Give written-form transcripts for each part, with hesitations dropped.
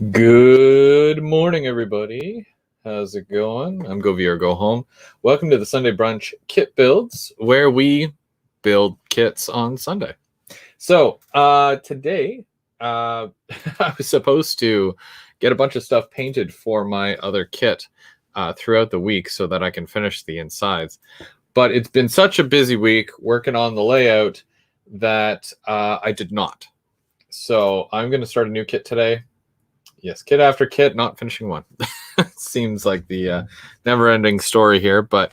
Good morning, everybody. How's it going? I'm Go Via or Go Home. Welcome to the Sunday Brunch Kit Builds, where we build kits on Sunday. So today, I was supposed to get a bunch of stuff painted for my other kit throughout the week so that I can finish the insides. But it's been such a busy week working on the layout that I did not. So I'm going to start a new kit today. Yes, kit after kit, not finishing one. Seems like the never-ending story here. But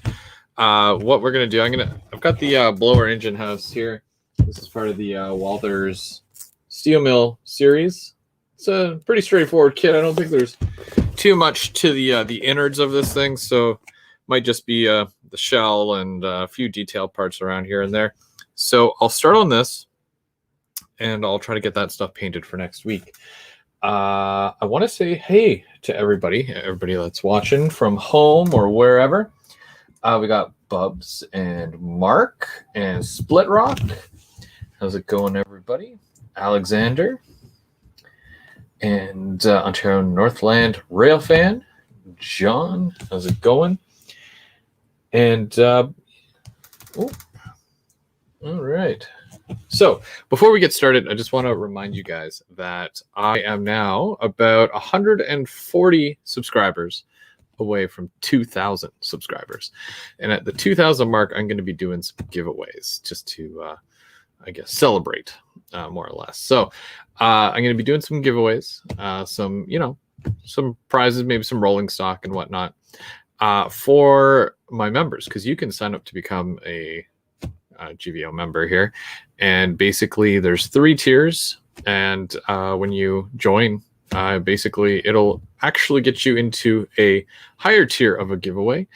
what we're gonna do, I've got the blower engine house here. This is part of the Walther's steel mill series. It's a pretty straightforward kit. I don't think there's too much to the innards of this thing, so might just be the shell and a few detail parts around here and there. So I'll start on this, and I'll try to get that stuff painted for next week. I want to say hey to everybody that's watching from home or wherever. We got Bubs and Mark and Split Rock. How's it going, everybody? Alexander and Ontario Northland Rail Fan. John, how's it going? And all right. So before we get started, I just want to remind you guys that I am now about 140 subscribers away from 2,000 subscribers. And at the 2,000 mark, I'm going to be doing some giveaways just to, I guess, celebrate more or less. So I'm going to be doing some giveaways, some prizes, maybe some rolling stock and whatnot for my members, because you can sign up to become a GVO member here. And basically there's 3 tiers, and when you join, basically it'll actually get you into a higher tier of a giveaway,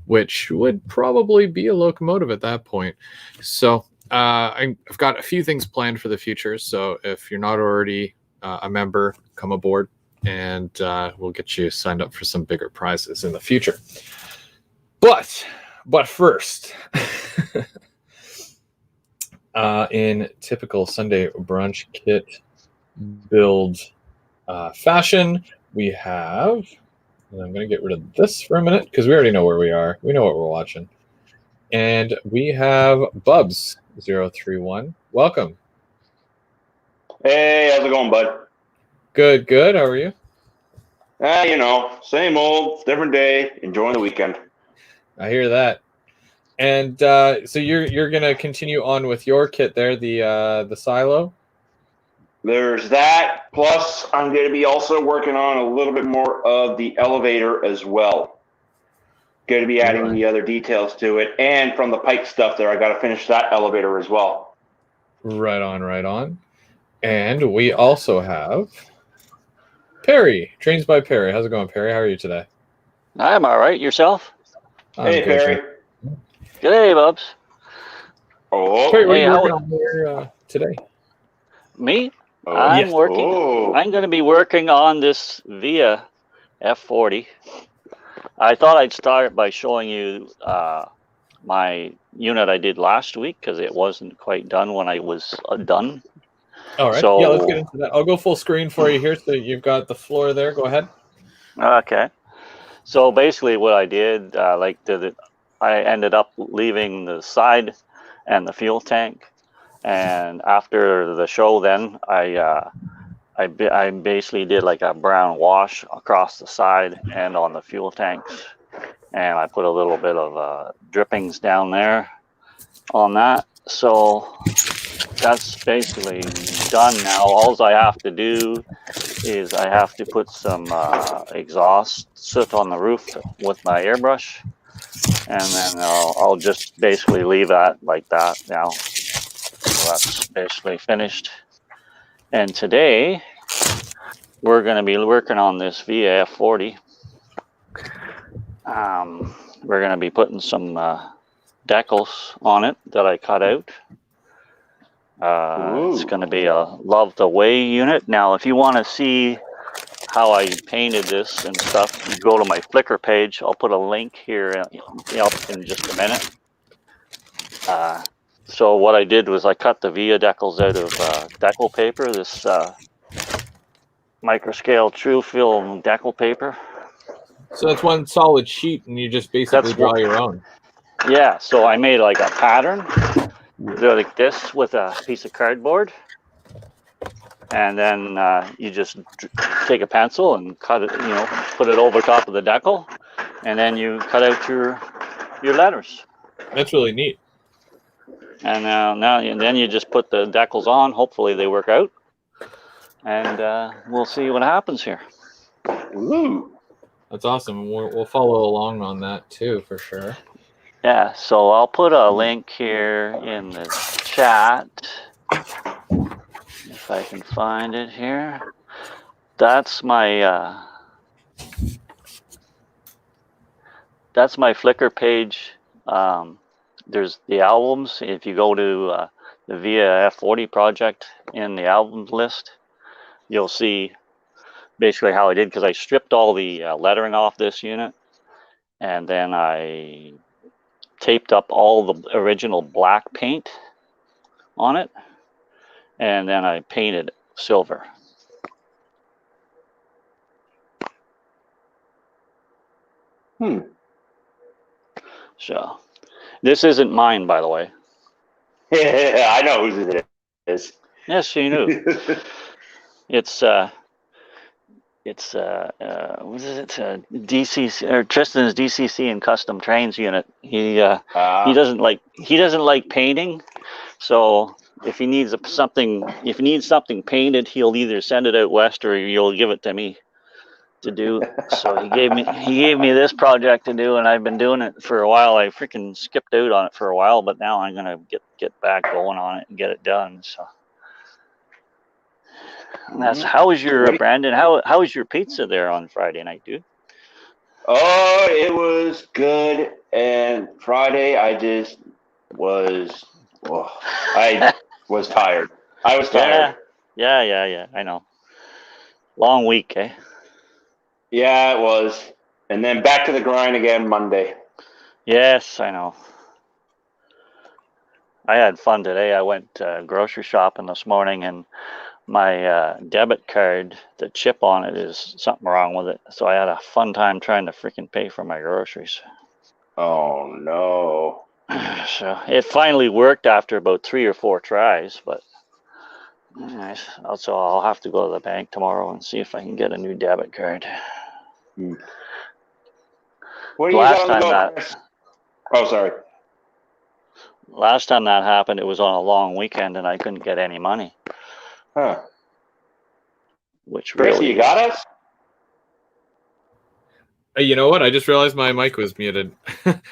which would probably be a locomotive at that point. So I've got a few things planned for the future, so if you're not already a member, come aboard, and we'll get you signed up for some bigger prizes in the future. But first, in typical Sunday brunch kit build fashion, we have, and I'm going to get rid of this for a minute because we already know where we are. We know what we're watching. And we have Bubs031. Welcome. Hey, how's it going, bud? Good. How are you? Same old, different day, enjoying the weekend. I hear that. And so you're gonna continue on with your kit there, the silo. There's that. Plus, I'm going to be also working on a little bit more of the elevator as well. Going to be adding the other details to it, and from the pipe stuff there, I got to finish that elevator as well. Right on. And we also have Perry, Trains by Perry. How's it going, Perry? How are you today? I'm all right. Yourself? Hey, Perry. Good day, Bubs. Oh, Perry, what are you working on here today? Me? I'm working. I'm going to be working on this Via F40. I thought I'd start by showing you my unit I did last week, because it wasn't quite done when I was done. All right. So, yeah, let's get into that. I'll go full screen for you here, so you've got the floor there. Go ahead. Okay. So basically what I did, I ended up leaving the side and the fuel tank. And after the show, then I basically did like a brown wash across the side and on the fuel tanks. And I put a little bit of drippings down there on that. So that's basically done now. All I have to do is I have to put some exhaust soot on the roof with my airbrush, and then I'll just basically leave that like that now. So that's basically finished. And today we're going to be working on this Via F40. We're going to be putting some decals on it that I cut out. It's going to be a Love the Way unit. Now, if you want to see how I painted this and stuff, you go to my Flickr page. I'll put a link here in just a minute. So what I did was I cut the Via decals out of decal paper, this microscale true film decal paper. So that's one solid sheet, and you just basically draw your own. Yeah, so I made like a pattern, like this, with a piece of cardboard, and then you just take a pencil and cut it, put it over top of the decal, and then you cut out your letters. That's really neat. And then you just put the decals on. Hopefully they work out, and we'll see what happens here. Ooh. That's awesome. We'll follow along on that too, for sure. Yeah, so I'll put a link here in the chat if I can find it here. That's my Flickr page. There's the albums. If you go to the Via F40 project in the albums list, you'll see basically how I did, because I stripped all the lettering off this unit, and then I taped up all the original black paint on it, and then I painted silver. So this isn't mine, by the way. I know whose it is. Yes, you knew. It's what is it? DCC, or Tristan's DCC and custom trains unit. He doesn't like painting, so if he needs something painted, he'll either send it out west or you'll give it to me to do. So he gave me this project to do, and I've been doing it for a while. I freaking skipped out on it for a while, but now I'm gonna get back going on it and get it done. So. And that's how was your Brandon? How was your pizza there on Friday night, dude? Oh, it was good. And Friday, I just was. I was tired. I was tired. Yeah. I know. Long week, eh? Yeah, it was. And then back to the grind again Monday. Yes, I know. I had fun today. I went grocery shopping this morning, and my debit card, the chip on it, is something wrong with it. So I had a fun time trying to freaking pay for my groceries. Oh, no. So it finally worked after about 3 or 4 tries, but nice. Also, I'll have to go to the bank tomorrow and see if I can get a new debit card. What are you Last time that? Oh, sorry. Last time that happened, it was on a long weekend, and I couldn't get any money. Huh. Which Gracie, really, you got us? You know what? I just realized my mic was muted.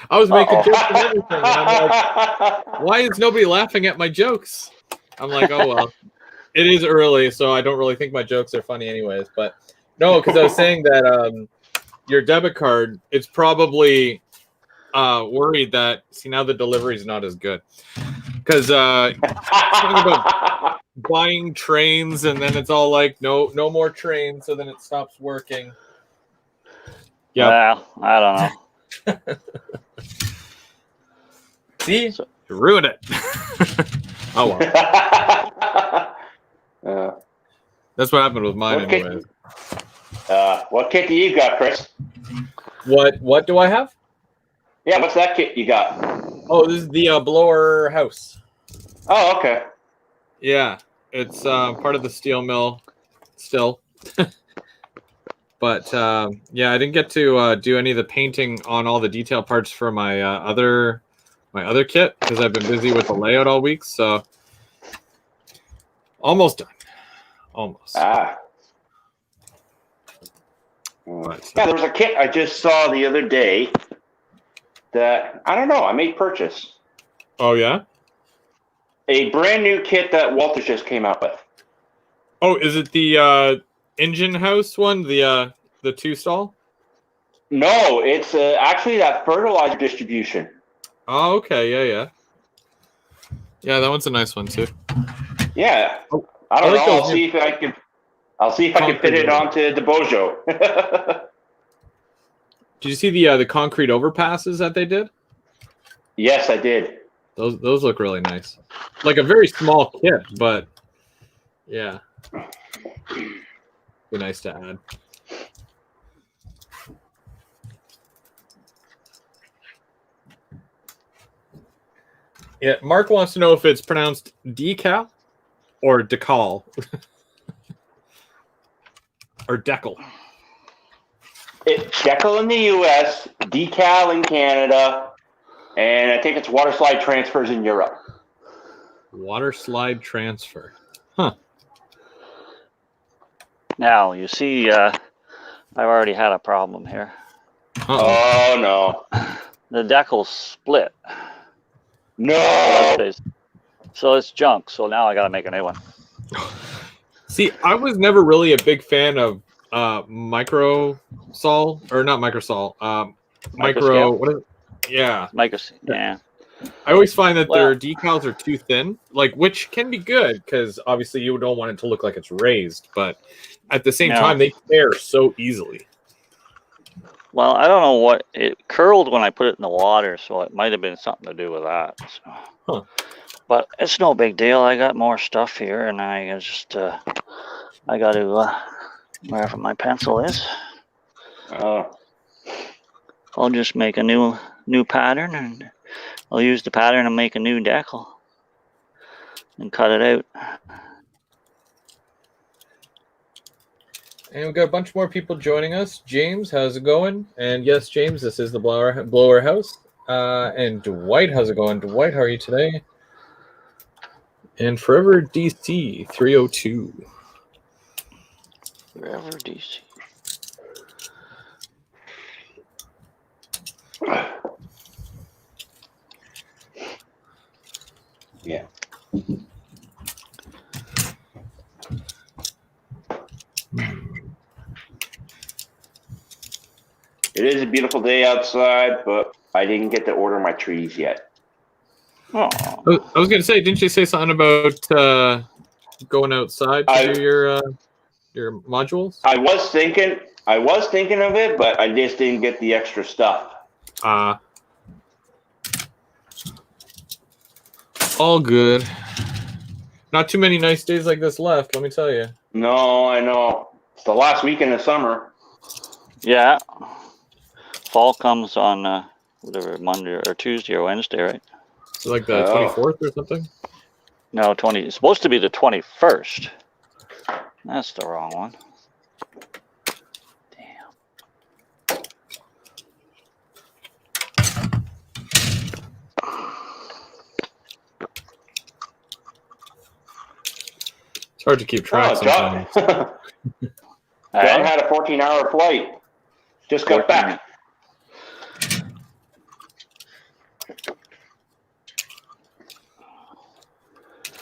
I was making jokes and everything. And I'm like, why is nobody laughing at my jokes? I'm like, oh, well, it is early, so I don't really think my jokes are funny anyways. But no, because I was saying that your debit card, it's probably worried that, see, now the delivery is not as good. Because talking about buying trains, and then it's all like, no more trains, so then it stops working. Yeah. Well, I don't know. See? You ruined it. Oh, well. That's what happened with mine anyways. What kit do you got, Chris? What do I have? Yeah, what's that kit you got? Oh, this is the blower house. Oh, okay. Yeah, it's part of the steel mill still. But yeah, I didn't get to do any of the painting on all the detail parts for my other kit because I've been busy with the layout all week. So almost done. Almost. But, yeah, there was a kit I just saw the other day that I don't know. I made purchase. Oh yeah. A brand new kit that Walter just came out with. Oh, is it the engine house one, the 2-stall? No, it's actually that fertilizer distribution. Oh, okay, yeah. That one's a nice one too. Yeah, oh, I don't know. I'll see if I can fit it onto the Bojo. Did you see the concrete overpasses that they did? Yes, I did. Those look really nice. Like a very small kit, but yeah. Be nice to add. Yeah, Mark wants to know if it's pronounced decal or decal or decal. It's decal in the U.S., decal in Canada, and I think it's water slide transfers in Europe. Water slide transfer. Huh. Now, you see, I've already had a problem here. Oh, no. The decal's split. No! So it's junk. So now I got to make a new one. See, I was never really a big fan of micro sol, or not micro sol. Micro. What is it? Yeah. Yeah. I always find that their decals are too thin, like, which can be good because obviously you don't want it to look like it's raised, but at the same time they tear so easily. Well, I don't know what it curled when I put it in the water, so it might have been something to do with that. So. Huh. But it's no big deal. I got more stuff here, and I just I got to wherever my pencil is. I'll just make a new pattern, and I'll use the pattern and make a new decal and cut it out. And we've got a bunch more people joining us. James, how's it going? And yes, James, this is the Blower House. And Dwight, how's it going? Dwight, how are you today? And Forever DC 302. Forever DC. Yeah. It is a beautiful day outside, but I didn't get to order my trees yet. Oh. I was going to say, didn't you say something about going outside to do your modules? I was thinking of it, but I just didn't get the extra stuff. All good. Not too many nice days like this left, let me tell you. No, I know. It's the last weekend of summer. Yeah. Fall comes on whatever, Monday or Tuesday or Wednesday, right? So like the 24th or something? No, it's supposed to be the 21st. That's the wrong one. Damn. It's hard to keep track sometimes. John had a 14-hour flight. Just got back.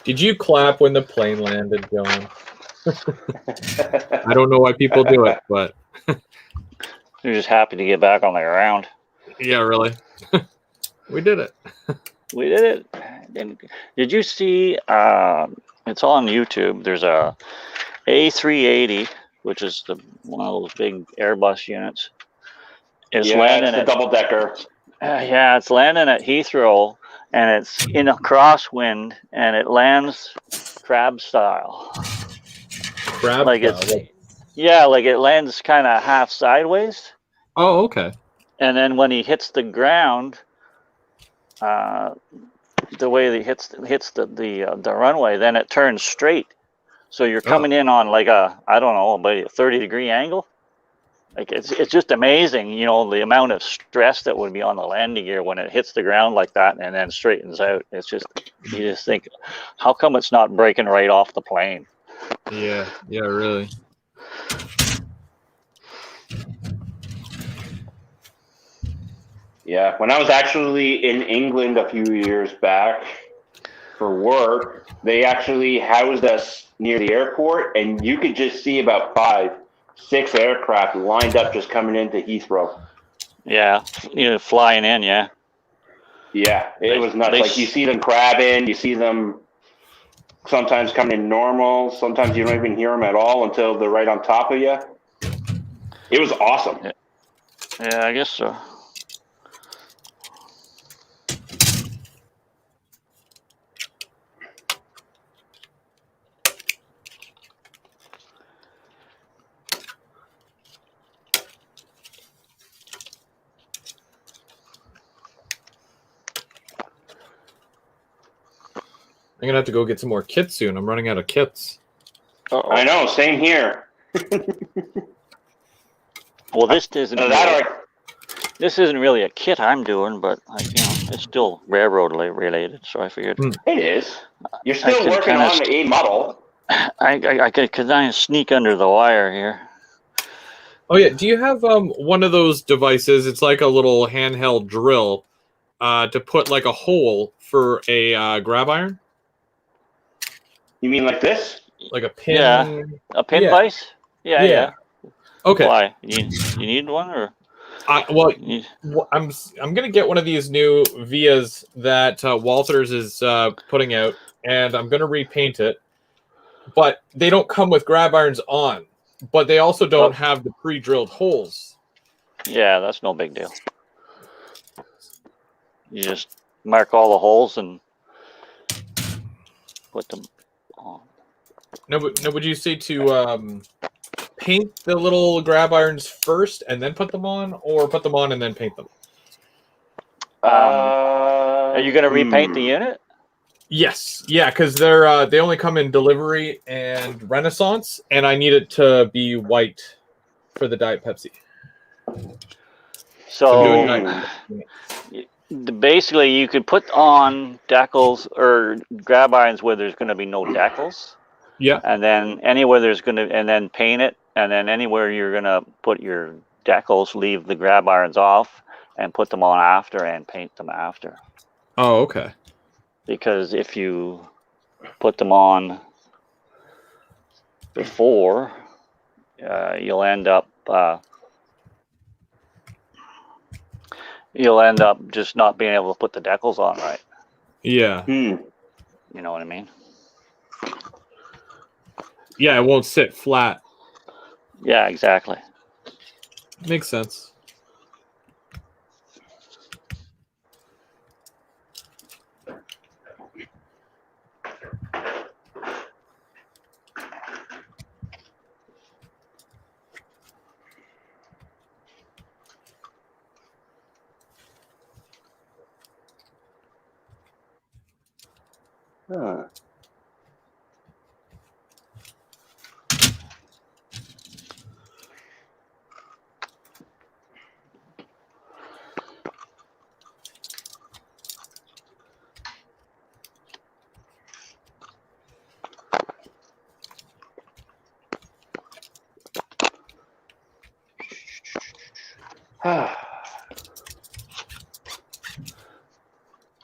Did you clap when the plane landed, John? I don't know why people do it, but you're just happy to get back on the ground. Yeah, really. We did it. We did it. Did you see? It's on YouTube. There's a A380, which is one of those big Airbus units. It's landing it's a double decker. Yeah, it's landing at Heathrow, and it's in a crosswind, and it lands crab style. Crab like style? Like it lands kind of half sideways. Oh, okay. And then when he hits the ground, the way that he hits the runway, then it turns straight. So you're coming in on like about a 30-degree angle. Like it's just amazing, the amount of stress that would be on the landing gear when it hits the ground like that and then straightens out. It's just, you just think, how come it's not breaking right off the plane? Yeah, really. Yeah, when I was actually in England a few years back for work, they actually housed us near the airport, and you could just see about 5-6 aircraft lined up just coming into Heathrow. Yeah, flying in, yeah. Yeah, it was nuts. Like, you see them crabbing, you see them sometimes coming in normal, sometimes you don't even hear them at all until they're right on top of you. It was awesome. Yeah, I guess so. I'm gonna have to go get some more kits soon. I'm running out of kits. Uh-oh. I know, same here. Well, this isn't That really, this isn't really a kit I'm doing, but it's still railroad related. So I figured it is. You're I still can working kinda on a model. I could kind of sneak under the wire here. Oh yeah, do you have one of those devices? It's like a little handheld drill to put like a hole for a grab iron, You mean like this? like a pin. Yeah, a pin Yeah, vise. Yeah, yeah. yeah. Okay. Why? You need one or? Well, You, I'm gonna get one of these new Vias that Walters is putting out, and I'm gonna repaint it. But they don't come with grab irons on, but they also don't have the pre-drilled holes. yeah, that's no big deal. You just mark all the holes and put them on. No, would you say to paint the little grab irons first and then put them on, or put them on and then paint them? Are you going to repaint the unit? Yes, yeah, because they only come in Delivery and Renaissance, and I need it to be white for the Diet Pepsi. So basically, you could put on decals or grab irons where there's going to be no decals. Yeah. And then anywhere and then paint it, and then anywhere you're going to put your decals, leave the grab irons off and put them on after and paint them after. Oh, okay. Because if you put them on before, you'll end up just not being able to put the decals on right. Yeah. You know what I mean? Yeah, it won't sit flat. Yeah, exactly. Makes sense.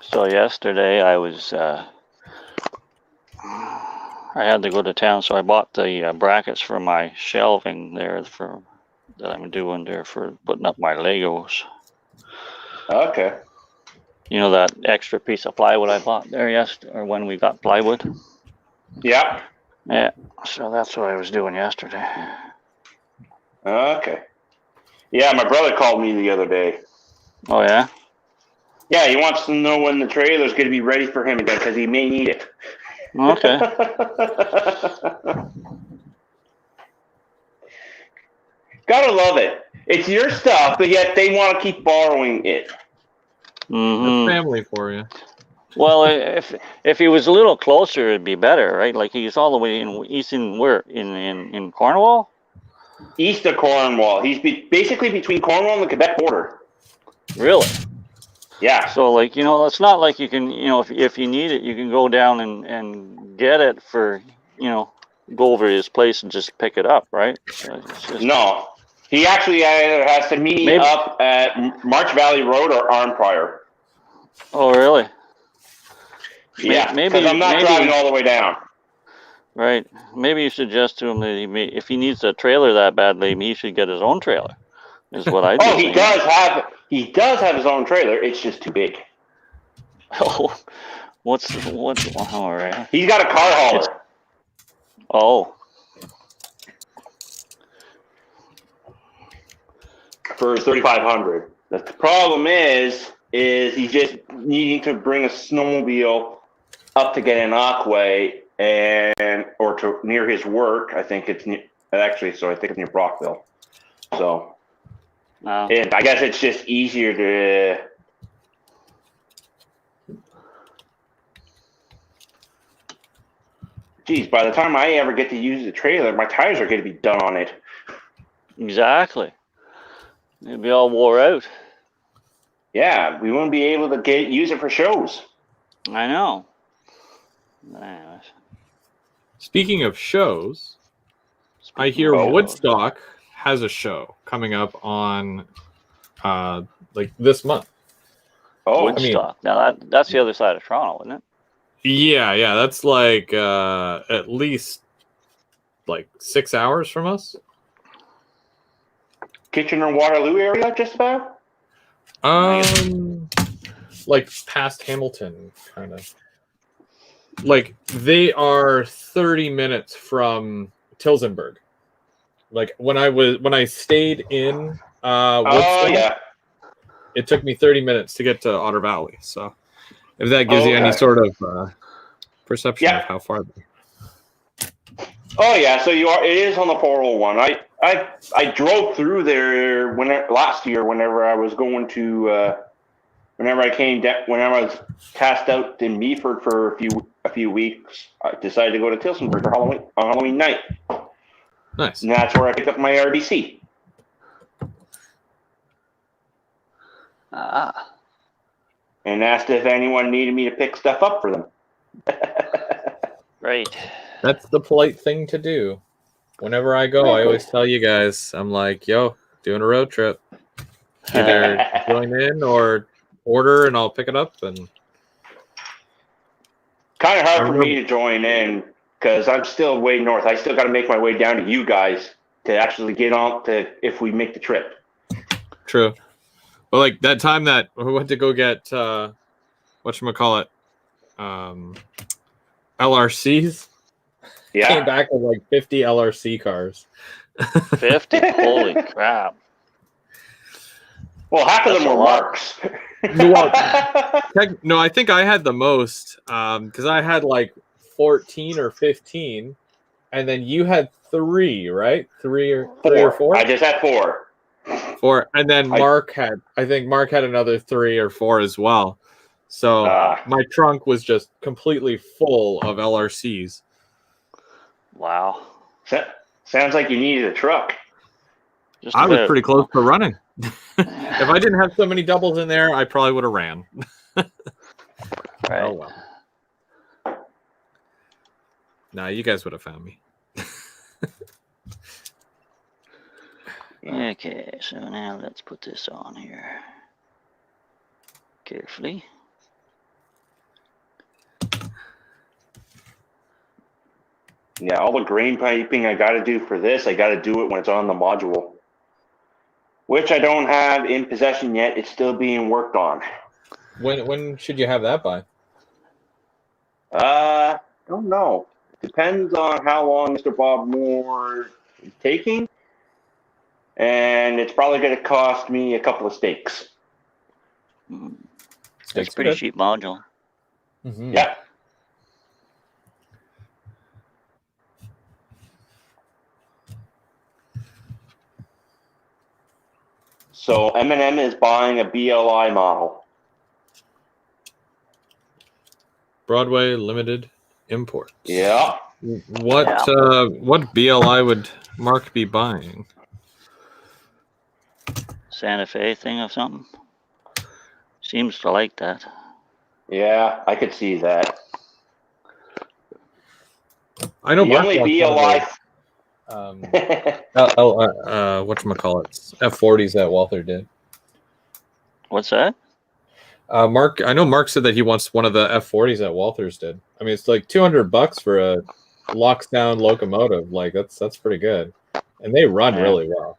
So yesterday I had to go to town, so I bought the brackets for my shelving there that I'm doing there for putting up my Legos. Okay. You know that extra piece of plywood I bought there or when we got plywood? Yeah. Yeah. So that's what I was doing yesterday. Okay. Yeah, my brother called me the other day. Oh yeah? Yeah, he wants to know when the trailer's going to be ready for him again because he may need it. Okay. Gotta love it. It's your stuff, but yet they want to keep borrowing it. Mm-hmm. That's family for you. Well, if he was a little closer, it'd be better, right? Like he's all the way in where? In Cornwall? East of Cornwall. He's basically between Cornwall and the Quebec border. Really? Yeah. So it's not like you can, if you need it, you can go down and get it for, go over his place and just pick it up, right? So No. He actually either has to meet me up at March Valley Road or Arnprior. Oh, really? Yeah, because I'm not driving all the way down. Right. Maybe you suggest to him that if he needs a trailer that badly, he should get his own trailer. Is what I do. Oh, he does have his own trailer. It's just too big. Oh, what's all right? He's got a car hauler. For 3,500. The problem is he's just needing to bring a snowmobile up to get an Aquay or to near his work. I think it's near Brockville. So. And I guess it's just easier to geez, by the time I ever get to use the trailer, my tires are going to be done on it. Exactly. It'll be all wore out. Yeah, we won't be able to use it for shows. I know. Anyways. Speaking of shows, I hear of shows. Woodstock has a show coming up on like this month. Oh, Woodstock. Now that's the other side of Toronto, isn't it? Yeah, that's like at least like 6 hours from us. Kitchener-Waterloo area, just about. Like past Hamilton, kind of. Like they are 30 minutes from Tilsonburg. Like when I stayed in Woodstock, yeah. it took me 30 minutes to get to Otter Valley. So if that gives you any sort of perception of how far. Oh yeah, so you are. It is on the 401. I drove through there last year whenever I was going to whenever I was cast out in Meaford for a few weeks. I decided to go to Tilsonburg for Halloween night. Nice. And that's where I picked up my RBC. And asked if anyone needed me to pick stuff up for them. Right. That's the polite thing to do. Whenever I go, I always tell you guys, I'm like, yo, doing a road trip. Either join in or order and I'll pick it up. And kind of hard for me to join in because I'm still way north. I still got to make my way down to you guys to actually get on to if we make the trip. True. But like that time that we went to go get whatchamacallit, LRCs. Yeah. Came back with like 50 LRC cars. 50? Holy crap. Well, half of them were Marks. No, I think I had the most because I had like 14 or 15, and then you had 3, right? 3 or 4. I just had 4. 4, and then Mark had another 3 or 4 as well. So my trunk was just completely full of LRCs. Wow. Sounds like you needed a truck. I was pretty close to running. If I didn't have so many doubles in there, I probably would have ran. Right. Oh well. Nah, you guys would have found me. Okay, so now let's put this on here carefully. Yeah, all the grain piping I got to do for this, I got to do it when it's on the module, which I don't have in possession yet. It's still being worked on. When should you have that by? Don't know. Depends on how long Mr. Bob Moore is taking, and it's probably going to cost me a couple of steaks. That's a pretty cheap module. Mm-hmm. Yeah. So M&M is buying a BLI model. Broadway Limited Imports. Yeah. What BLI would Mark be buying? Santa Fe thing or something? Seems to like that. Yeah, I could see that. I know the Mark only BLI. BLI. Whatchamacallits? F40s that Walther did. What's that? Mark, I know Mark said that he wants one of the F40s that Walther's did. I mean, it's like $200 for a lockdown locomotive. Like that's pretty good, and they run really well.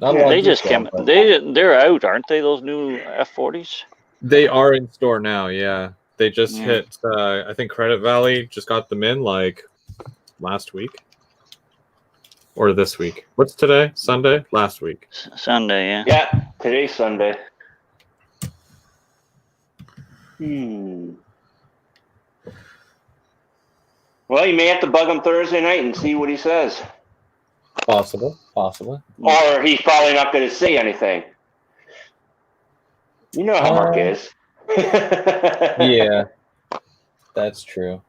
Not a lot. They just came. They're out, aren't they? Those new F40s. They are in store now. Yeah, they just hit. I think Credit Valley just got them in like last week or this week. What's today? Sunday? Last week. Sunday. Yeah. Yeah, today's Sunday. Well, you may have to bug him Thursday night and see what he says. Possibly. Or he's probably not going to say anything. You know how Mark is. Yeah, that's true.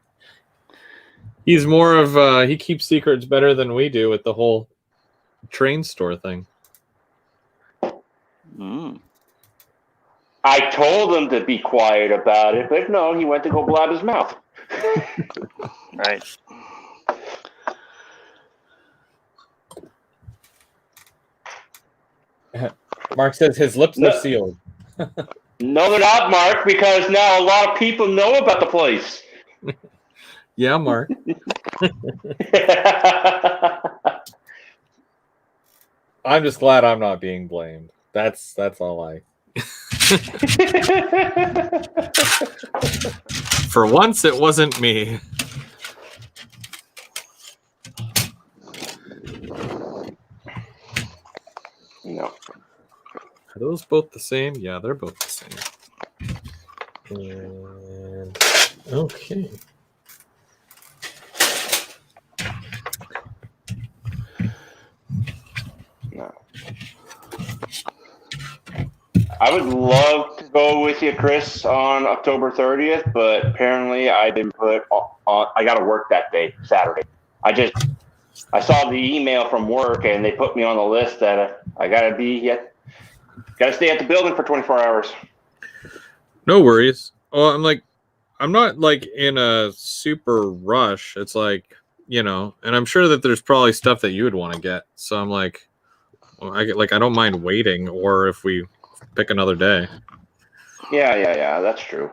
He's more of he keeps secrets better than we do with the whole train store thing. Mm. I told him to be quiet about it, but no, he went to go blab his mouth. Right. Mark says his lips are sealed. No, they're not, Mark, because now a lot of people know about the place. Yeah, Mark. I'm just glad I'm not being blamed. That's all I. For once, it wasn't me. No. Are those both the same? Yeah, they're both the same. And okay. No. I would love to go with you, Chris, on October 30th, but apparently I've been put on. I got to work that day, Saturday. I saw the email from work, and they put me on the list that I got to stay at the building for 24 hours. No worries. Well, I'm not like in a super rush. It's like, and I'm sure that there's probably stuff that you would want to get. So I'm like, well, I don't mind waiting, or if we pick another day. Yeah, that's true.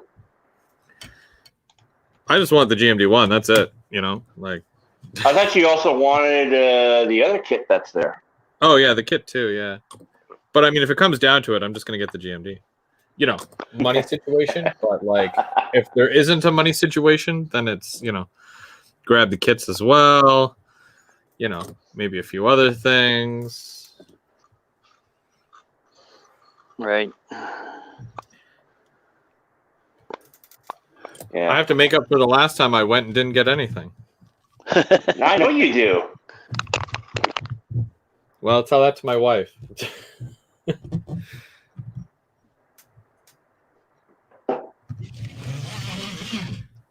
I just want the GMD one. That's it. I thought you also wanted the other kit that's there. Oh yeah, the kit too. Yeah, but I mean, if it comes down to it, I'm just gonna get the GMD. Money situation. But like, if there isn't a money situation, then it's grab the kits as well. Maybe a few other things. Right. Yeah. I have to make up for the last time I went and didn't get anything. I know you do. Well, tell that to my wife.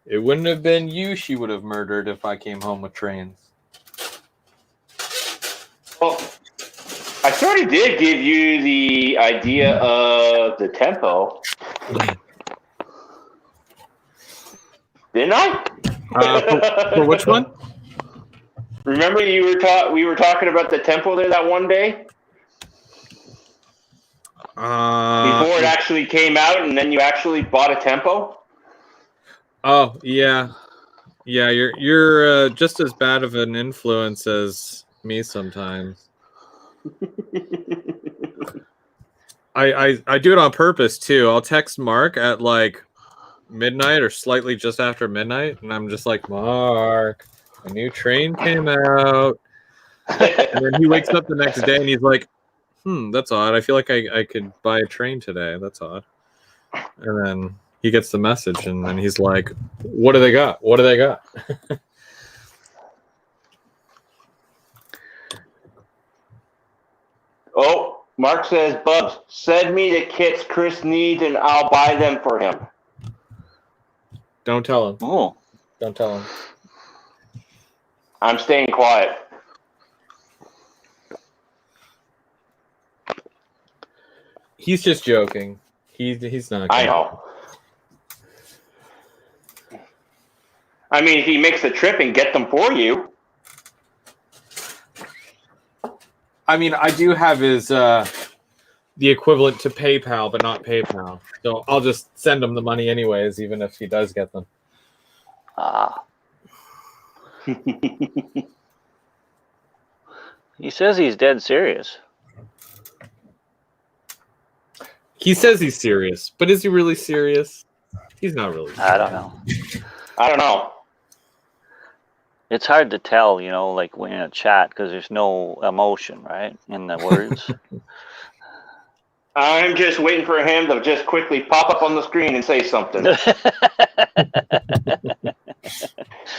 It wouldn't have been you she would have murdered if I came home with trains. Well, I sort of did give you the idea of the tempo. Didn't I? For which one? Remember we were talking about the tempo there that one day? Before it actually came out and then you actually bought a tempo? Oh, yeah. Yeah, you're just as bad of an influence as me sometimes. I do it on purpose too. I'll text Mark at like midnight or slightly just after midnight, and I'm just like, Mark, a new train came out. And then he wakes up the next day and he's like, that's odd. I feel like I could buy a train today. That's odd. And then he gets the message and then he's like, what do they got? What do they got? Oh, Mark says, Bubs, send me the kits Chris needs and I'll buy them for him. Don't tell him. Oh. Don't tell him. I'm staying quiet. He's just joking. He's not. I know. I mean, if he makes the trip and get them for you. I mean, I do have his the equivalent to PayPal, but not PayPal. So I'll just send him the money anyways, even if he does get them. He says he's dead serious. He says he's serious, but is he really serious? He's not really serious. I don't know. I don't know. It's hard to tell, like when in a chat because there's no emotion, right, in the words. I'm just waiting for him to just quickly pop up on the screen and say something.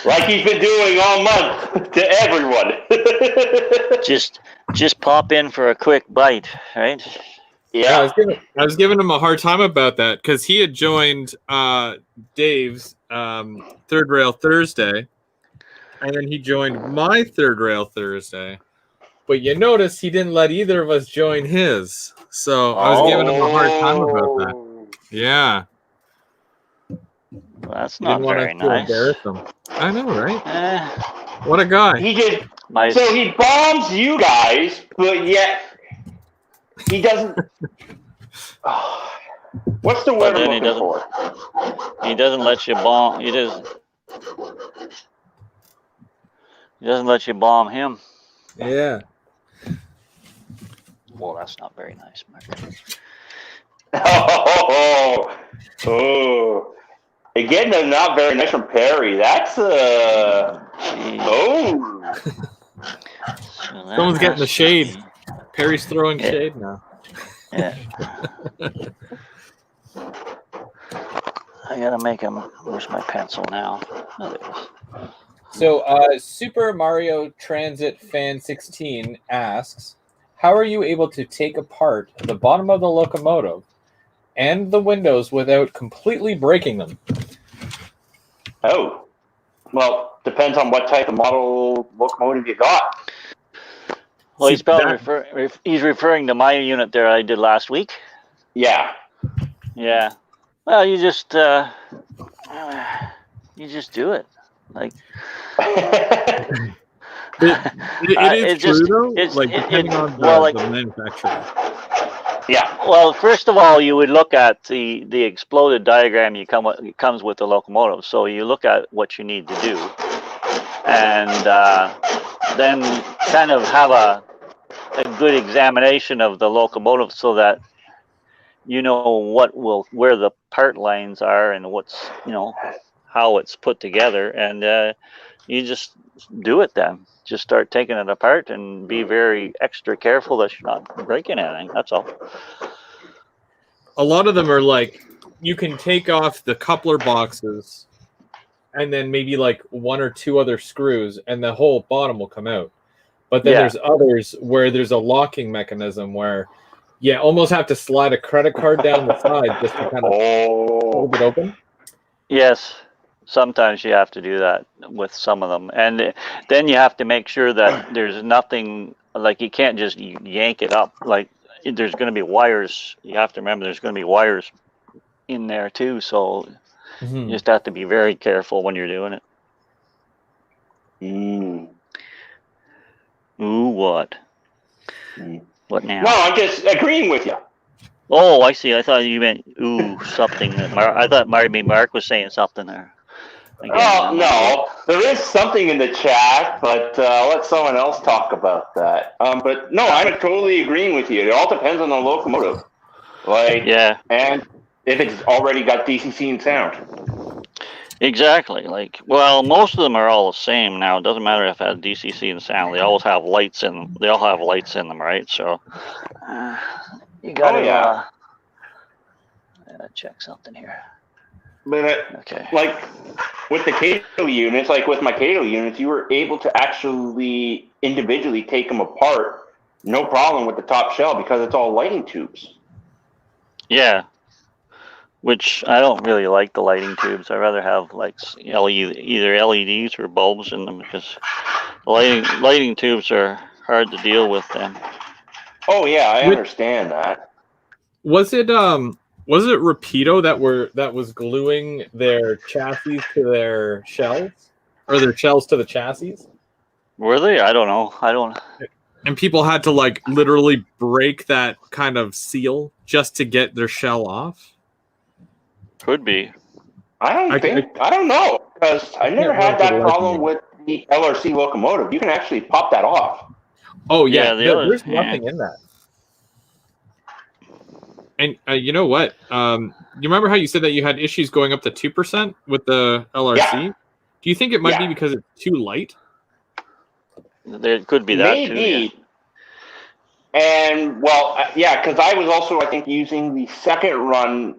Like he's been doing all month to everyone. just pop in for a quick bite, right? Yeah. I was giving him a hard time about that because he had joined Dave's Third Rail Thursday, and then he joined my third rail Thursday. But you notice he didn't let either of us join his. So I was giving him a hard time about that. Yeah. Well, that's He not didn't want us very to nice. embarrass him. I know, right? Eh, What a guy. He just my, so he bombs you guys, but yet he doesn't. Oh, what's the word then I'm he looking for? doesn't let you bomb. He doesn't let you bomb him. Yeah. Well, that's not very nice, Mark. Oh. Again, they're not very nice from Perry. That's oh. So Someone's getting the has to shade. be- Perry's throwing Yeah. shade now. Yeah. I gotta make him. Where's my pencil now? Oh, there it is. So, Super Mario Transit Fan 16 asks, how are you able to take apart the bottom of the locomotive and the windows without completely breaking them? Oh. Well, depends on what type of model locomotive you got. Well, See, he's probably he's referring to my unit there I did last week. Yeah. Yeah. Well, you just do it. Like It is true, though, depending on the manufacturer. Yeah. Well, first of all, you would look at the exploded diagram it comes with the locomotive. So you look at what you need to do, and then kind of have a good examination of the locomotive so that you know where the part lines are and what's how it's put together, and you just do it then. Just start taking it apart and be very extra careful that you're not breaking anything. That's all. A lot of them are like, you can take off the coupler boxes and then maybe like one or two other screws and the whole bottom will come out. But then there's others where there's a locking mechanism where you almost have to slide a credit card down the side just to kind of hold it open. Yes. Sometimes you have to do that with some of them. And then you have to make sure that there's nothing, like you can't just yank it up. Like there's going to be wires. You have to remember there's going to be wires in there too. So you just have to be very careful when you're doing it. Ooh, what? What now? No, I'm just agreeing with you. Oh, I see. I thought you meant ooh something. I thought maybe Mark was saying something there. Oh, no. There is something in the chat, but I'll let someone else talk about that. But no, I'm totally agreeing with you. It all depends on the locomotive. And if it's already got DCC and sound. Exactly. Well, most of them are all the same now. It doesn't matter if it has DCC and sound. They always have lights in them. They all have lights in them, right? So you got to check something here. But like with the Kato units, like with my Kato units, you were able to actually individually take them apart, no problem with the top shell because it's all lighting tubes. Yeah, which I don't really like the lighting tubes. I rather have like either LEDs or bulbs in them because the lighting tubes are hard to deal with then. Oh yeah, I understand that. Was it Rapido that was gluing their chassis to their shells, or their shells to the chassis? Were they? I don't know. I don't. And people had to like literally break that kind of seal just to get their shell off. Could be. I don't know because I never had that problem with the LRC locomotive. You can actually pop that off. Oh yeah, there's nothing in that. And you know what? You remember how you said that you had issues going up to 2% with the LRC? Yeah. Do you think it might be because it's too light? There could be that too. Yeah. And well, because I was also, I think, using the second run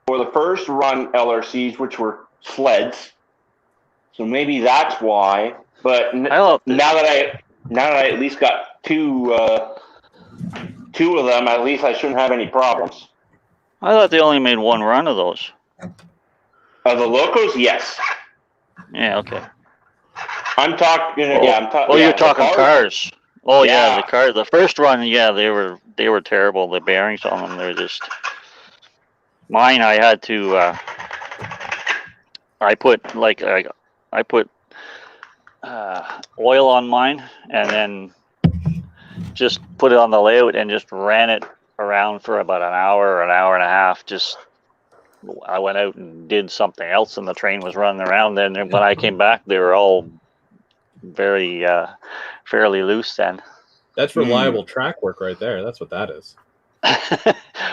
or the first run LRCs, which were sleds. So maybe that's why. But now that I at least got two of them, at least I shouldn't have any problems. I thought they only made one run of those. The locos, yes. Yeah, okay. I'm talking. Oh, Yeah, I'm talking. oh, Yeah, you're the talking cars. Oh yeah, the Yeah. car. The first run, yeah, they were terrible. The bearings on them, they're just. Mine, I had to. I put I put oil on mine, and then just put it on the layout and just ran it around for about an hour or an hour and a half. Just I went out and did something else, and the train was running around. Then when I came back, they were all very fairly loose. Then. That's reliable track work right there. That's what that is.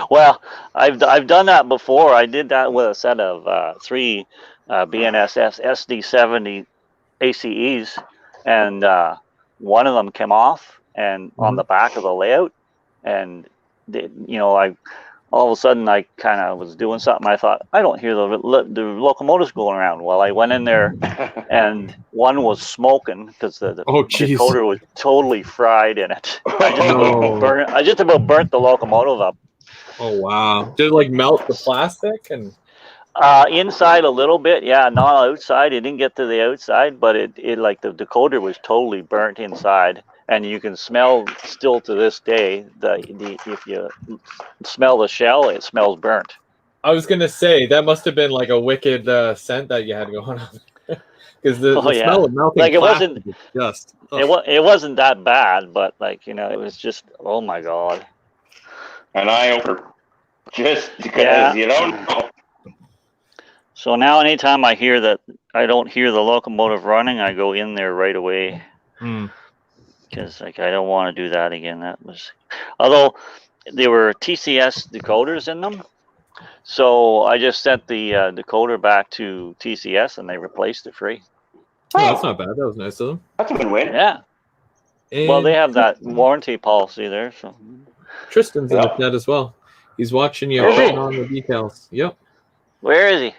Well, I've done that before. I did that with a set of three BNSS SD70 ACEs, and one of them came off and on the back of the layout, and I all of a sudden I kind of was doing something. I thought I don't hear the locomotives going around. Well, I went in there, and one was smoking because the jeez. decoder was totally fried in it. I just about burnt the locomotive up. Oh wow! Did it like melt the plastic and? Inside a little bit, yeah, not outside. It didn't get to the outside, but it like the decoder was totally burnt inside, and you can smell still to this day if you smell the shell, it smells burnt. I was gonna say that must have been like a wicked scent that you had going on, because the smell of melting like plastic is just. It wasn't that bad, but it was just, oh my god. An eye opener, just because you don't know. So now anytime I hear that I don't hear the locomotive running, I go in there right away. Because I don't want to do that again. That was, although there were TCS decoders in them, so I just sent the decoder back to TCS and they replaced it free. Oh, that's not bad. That was nice of them. That's a good win. Yeah. And well, they have that warranty policy there. So Tristan's in the chat as well. He's watching you putting on the details. Yep. Where is he?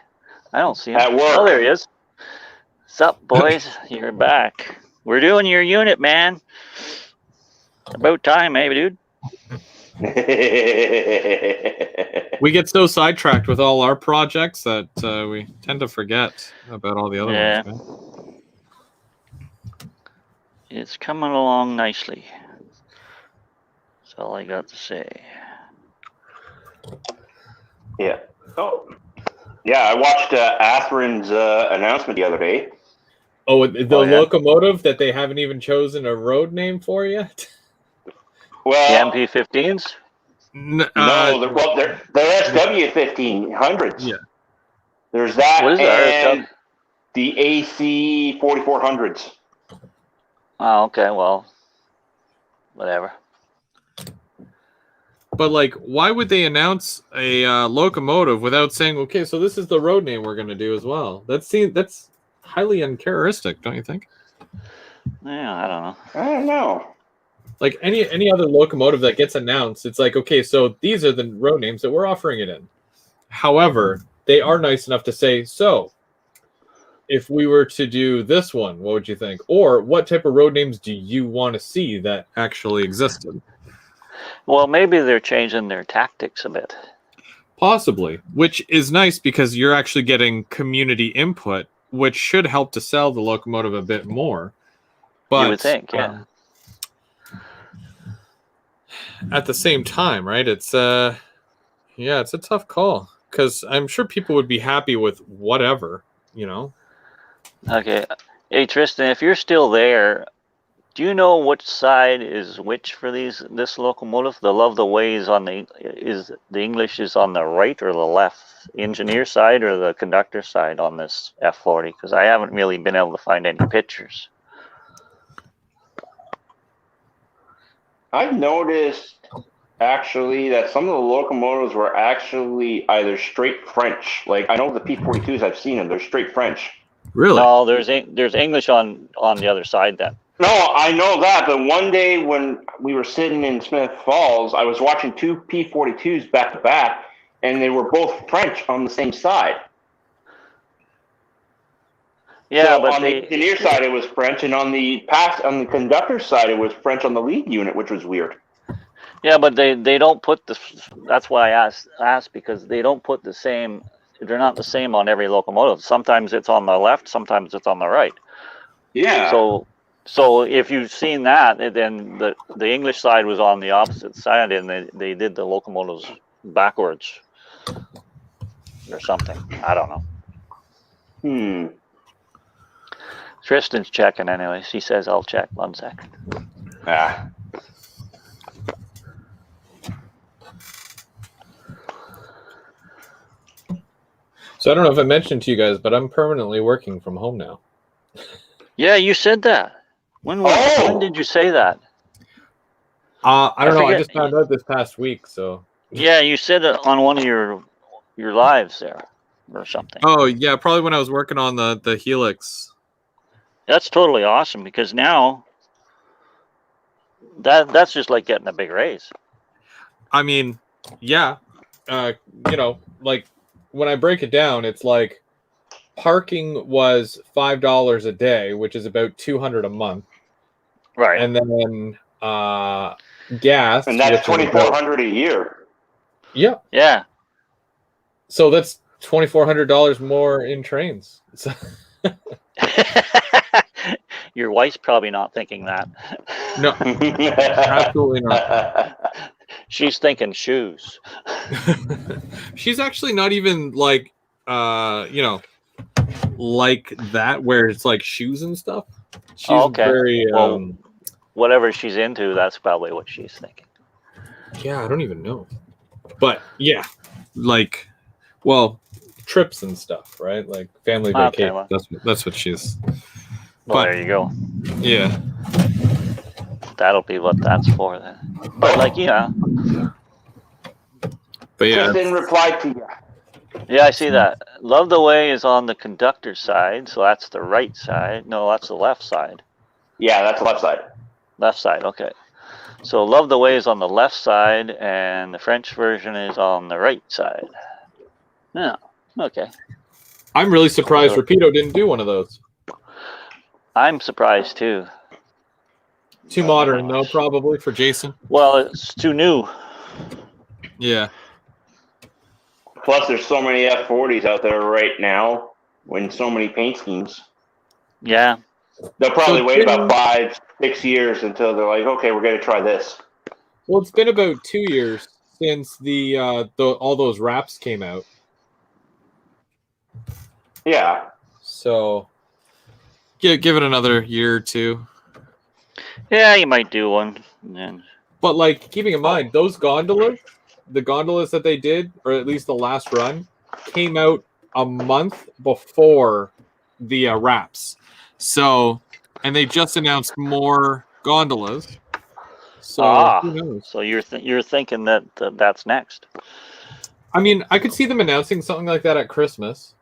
I don't see him. At work. Oh, there he is. Sup, boys? You're back. We're doing your unit, man. About time, maybe, dude. We get so sidetracked with all our projects that we tend to forget about all the other ones. Man. It's coming along nicely. That's all I got to say. Yeah. Oh. Yeah, I watched Atherin's announcement the other day. Oh, the locomotive that they haven't even chosen a road name for yet? Well, the MP15s? No, they're SW1500s. Yeah. There's that what is and the AC 4400s. Oh, okay, well, whatever. But like, why would they announce a locomotive without saying, "Okay, so this is the road name we're going to do as well"? That's highly uncharacteristic, don't you think? Yeah, I don't know. I don't know. Like any other locomotive that gets announced, it's like, okay, so these are the road names that we're offering it in. However, they are nice enough to say, so if we were to do this one, what would you think? Or what type of road names do you want to see that actually existed? Well, maybe they're changing their tactics a bit. Possibly, which is nice because you're actually getting community input, which should help to sell the locomotive a bit more. But you would think, yeah. At the same time, right? It's it's a tough call because I'm sure people would be happy with whatever, Okay. Hey, Tristan, if you're still there, do you know which side is which for this locomotive? The Love the Way is the English is on the right or the left? Engineer side or the conductor side on this F40? Because I haven't really been able to find any pictures. I've noticed actually that some of the locomotives were actually either straight French. Like I know the P42s I've seen them, they're straight French. Really? No, there's English on the other side then. No, I know that, but one day when we were sitting in Smith Falls, I was watching two P42s back to back, and they were both French on the same side. Yeah, so but on the engineer side it was French, and on the conductor side it was French on the lead unit, which was weird. Yeah, but they don't put that's why I asked because they don't put the same. They're not the same on every locomotive. Sometimes it's on the left, sometimes it's on the right. Yeah. So if you've seen that, then the English side was on the opposite side, and they did the locomotives backwards or something. I don't know. Tristan's checking anyway. She says I'll check. 1 second. Ah. So I don't know if I mentioned to you guys, but I'm permanently working from home now. Yeah, you said that. When did you say that? I don't know. I forget. just found out this past week. So Yeah, you said it on one of your lives there or something. oh yeah, probably when I was working on the Helix. That's totally awesome because now that's just like getting a big raise. I mean, yeah, you know, like when I break it down, it's like parking was $5 a day, which is about $200 a month, Right? and then gas, And that's $2,400 a year. Yeah. Yeah. So that's $2,400 more in trains. So Your wife's probably not thinking that. no, absolutely not. She's thinking shoes. She's actually not even like, you know, like that where it's like shoes and stuff. She's very whatever she's into, that's probably what she's thinking. Yeah, I don't even know. But yeah, like, well, trips and stuff, right? Like family vacation. Well. That's what she's. Well, there you go. Yeah. That'll be what that's for then. But like, yeah. But yeah. Just in reply to you. Yeah, I see that. Love the Way is on the conductor's side, so that's the right side. No, that's the left side. Yeah, that's the left side. Left side, okay. So Love the Way is on the left side, and the French version is on the right side. Yeah, okay. I'm really surprised Rapido didn't do one of those. I'm surprised too. Too modern, though, probably for Jason. Well, it's too new. Yeah. Plus, there's so many F40s out there right now, with so many paint schemes. Yeah. They'll probably wait about 5-6 years until they're like, okay, we're going to try this. Well, it's been about 2 years since all those wraps came out. Yeah. So, give it another year or two. Yeah, you might do one. Then. But like, keeping in mind, those gondolas, the gondolas that they did, or at least the last run, came out a month before the wraps. So, and they just announced more gondolas. So who knows? So you're thinking that that's next? I mean, I could see them announcing something like that at Christmas.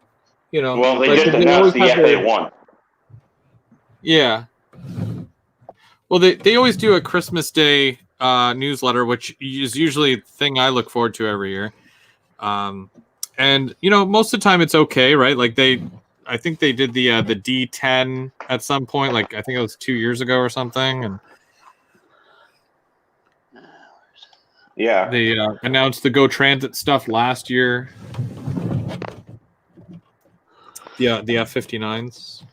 You know, well, they just announced the FA1. Yeah. Well, they always do a Christmas Day newsletter, which is usually the thing I look forward to every year. And you know, most of the time it's okay, right? Like I think they did the D10 at some point, like I think it was 2 years ago or something, and yeah, they announced the Go Transit stuff last year. The F-59s.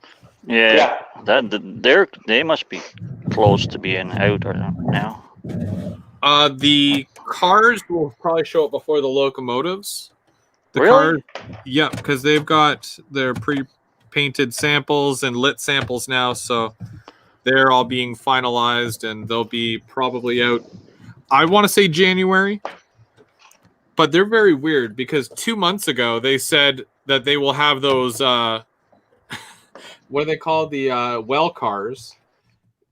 Yeah. They must be close to being out or now. The cars will probably show up before the locomotives. The really? cars, yeah, because they've got their pre-painted samples and lit samples now, so they're all being finalized, and they'll be probably out. I want to say January, but they're very weird because 2 months ago they said that they will have those. What do they call the well cars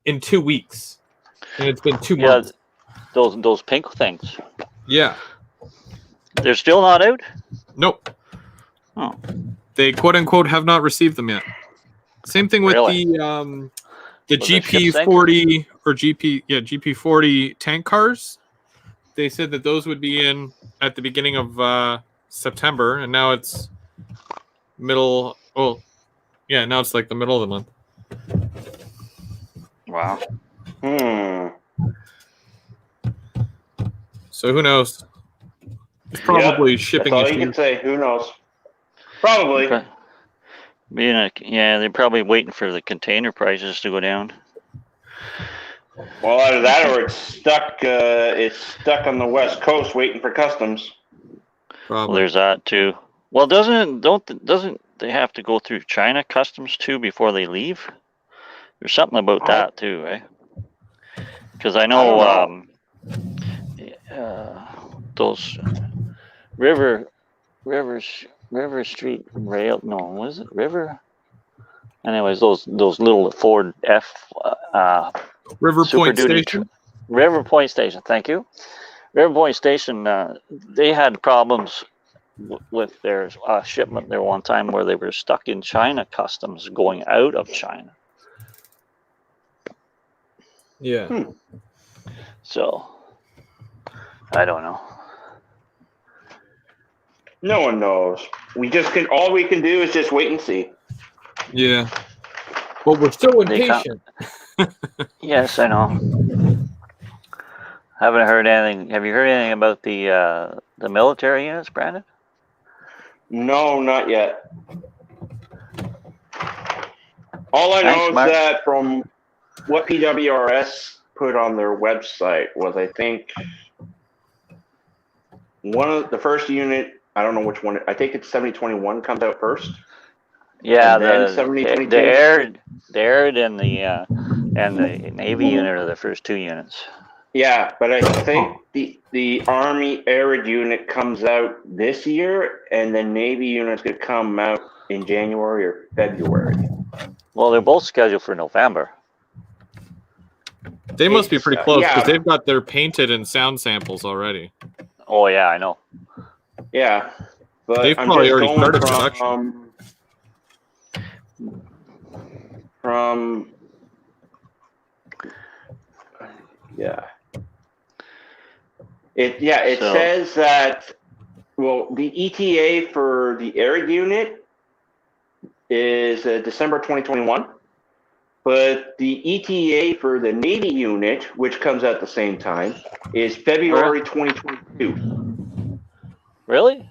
in 2 weeks, and it's been 2 months. Those pink things. Yeah, they're still not out. Nope. Oh. They quote unquote have not received them yet. Same thing with the GP40 or GP40 tank cars. They said that those would be in at the beginning of September, and now it's middle. Oh, yeah, now it's like the middle of the month. Wow. So who knows? It's probably shipping That's all issues. you can say. Who knows? Probably. Okay. Yeah, they're probably waiting for the container prices to go down. Well, either that or it's stuck. It's stuck on the West Coast waiting for customs. Well, Probably. there's that too. Well, doesn't they have to go through China customs too before they leave? There's something about that too, right? Because I know, those River Street Rail. No, was it River? Anyways, those little Ford F River Super Point Duty Station. River Point Station. Thank you. River Point Station. They had problems with their shipment there one time where they were stuck in China customs going out of China. Yeah. So I don't know. No one knows. All we can do is just wait and see. Yeah. But we're still impatient. Yes, I know. Haven't heard anything. Have you heard anything about the military units, Brandon? No, not yet. All I Thanks, know is Mark. that from what PWRS put on their website was, I think, one of the first unit. I don't know which one. I think it's 7021 comes out first. Yeah, And then the 7022. the Arid and the Navy unit are the first two units. Yeah, but I think the Army Arid unit comes out this year, and the Navy unit's going to come out in January or February. Well, they're both scheduled for November. They must be pretty close because yeah. they've got their painted and sound samples already. Oh yeah, I know. Yeah, but They've I'm probably just already going started production. From yeah. It says that, well, the ETA for the Arid unit is December 2021, but the ETA for the Navy unit, which comes out at the same time, is February 2022. Really?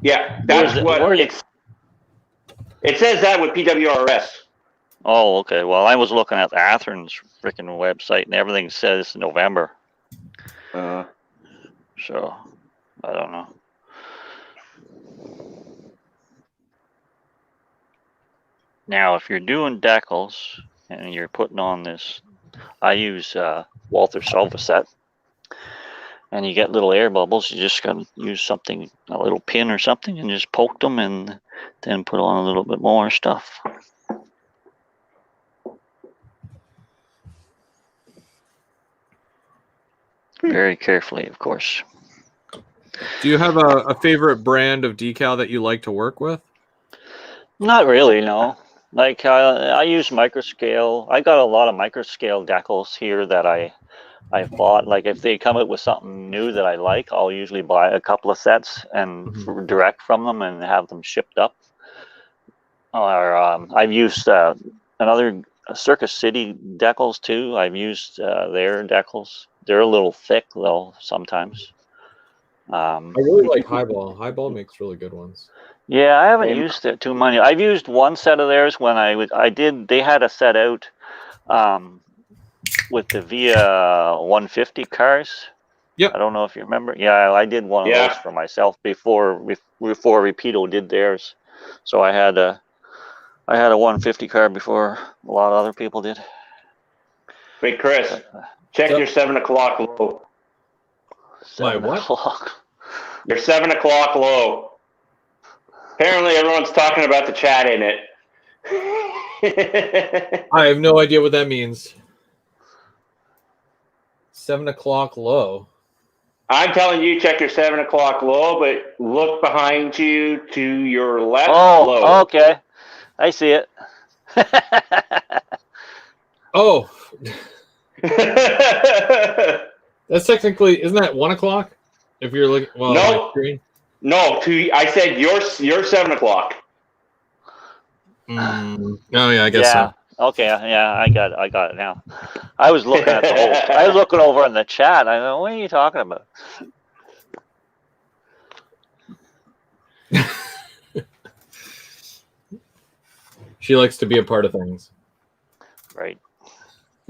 Yeah, that's what it says that with PWRS. Oh, okay. Well, I was looking at the Athens freaking website, and everything says November. So, I don't know. Now, if you're doing decals and you're putting on this, I use Walther Set, and you get little air bubbles. You just got to use something, a little pin or something, and just poke them, and then put on a little bit more stuff. Very carefully, of course. Do you have a favorite brand of decal that you like to work with? Not really, no. Like I use microscale. I got a lot of microscale decals here that I've bought. Like if they come out with something new that I like, I'll usually buy a couple of sets and direct from them and have them shipped up. Or I've used another Circus City decals too. I've used their decals. They're a little thick though sometimes. I really like Highball. Highball makes really good ones. Yeah, I haven't used it too many. I've used one set of theirs when I did. They had a set out with the Via 150 cars. Yep. I don't know if you remember. Yeah, I did one of those for myself before Rapido did theirs. So I had a 150 car before a lot of other people did. Wait, Chris, check your 7 o'clock low. My what? Your 7 o'clock low. Apparently, everyone's talking about the chat in it. I have no idea what that means. 7 o'clock low. I'm telling you, check your 7 o'clock low, but look behind you to your left. Oh, okay. I see it. Oh. That's technically, isn't that 1 o'clock? If you're looking, well, on my screen. No, I said your 7 o'clock. Oh yeah, I guess so. Okay, yeah, I got it now. I was looking at the whole. I was looking over in the chat. I know, what are you talking about? She likes to be a part of things. Right.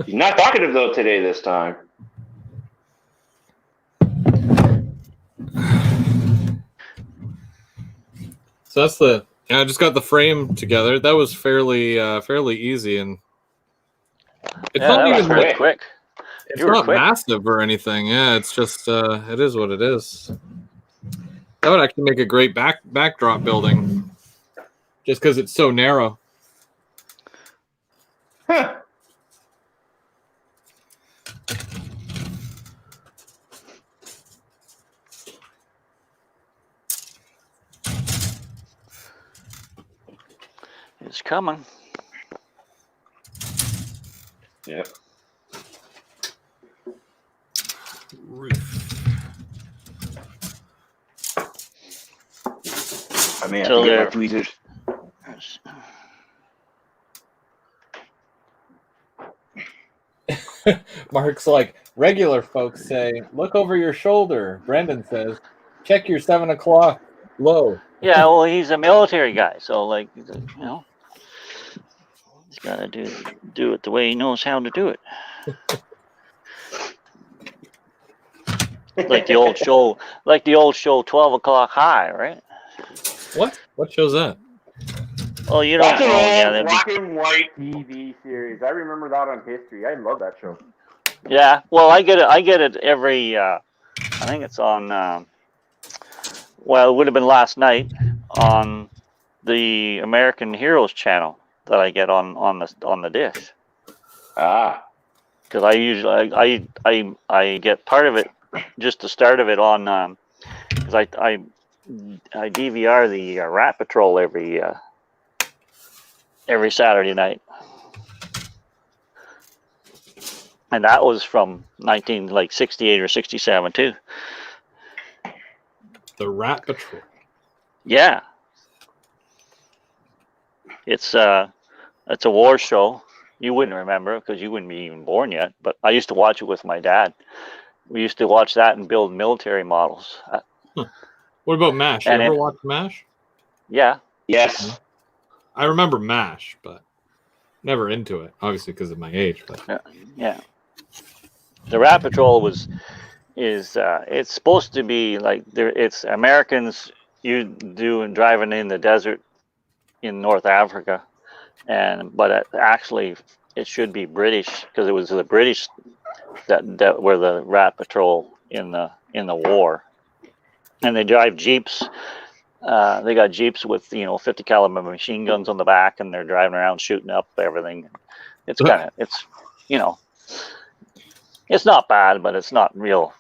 She's not talkative though today. This time. So that's the. I just got the frame together. That was fairly easy, and it's Yeah, not that was even really quick. quick. it's You were not quick. massive or anything. Yeah, it's just it is what it is. That would actually make a great backdrop building, just because it's so narrow. Huh. It's coming. Yep. Roof. I may have So to get my there- tweezers. Mark's like, regular folks say, look over your shoulder. Brendan says, check your 7 o'clock low. Yeah, well, he's a military guy, so like, he's got to do it the way he knows how to do it. Like the old show, 12 o'clock high, right? What? What shows that? Oh, you don't That's an know? Yeah, old that'd be, black and white TV series. I remember that on History. I love that show. yeah. Well, I get it every. I think it's on. Well, it would have been last night on the American Heroes channel that I get on the dish. Ah. Because I usually I get part of it, just the start of it on because I DVR the Rat Patrol every Saturday night, and that was from 1968 or 67 too. The Rat Patrol. Yeah, it's a war show. You wouldn't remember because you wouldn't be even born yet. But I used to watch it with my dad. We used to watch that and build military models. What about MASH? You And ever it- watch MASH? Yeah, Yes. I remember MASH, but never into it, obviously because of my age. But yeah. The Rat Patrol is it's supposed to be like there. It's Americans you do driving in the desert in North Africa, but actually it should be British because it was the British that were the Rat Patrol in the war, and they drive jeeps. They got jeeps with 50 caliber machine guns on the back, and they're driving around shooting up everything. It's it's not bad, but it's not real,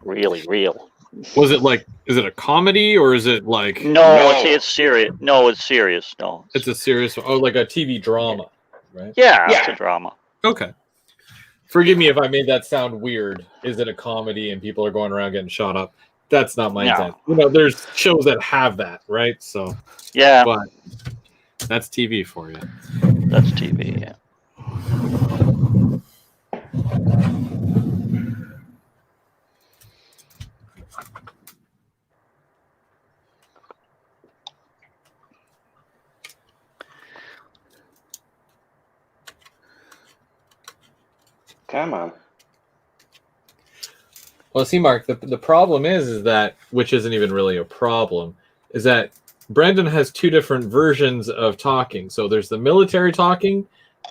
really real. was it like? Is it a comedy or is it like? No, it's serious. No, it's serious. No, It's a serious. Oh, like a TV drama, right? yeah, Yeah. it's a drama. Okay. Forgive me if I made that sound weird. Is it a comedy and people are going around getting shot up? That's not my No. intent. There's shows that have that, right? So, Yeah, but that's TV for you. that's TV. Yeah. Come on. Well, see, Mark, the problem is that, which isn't even really a problem, is that Brandon has two different versions of talking. So there's the military talking,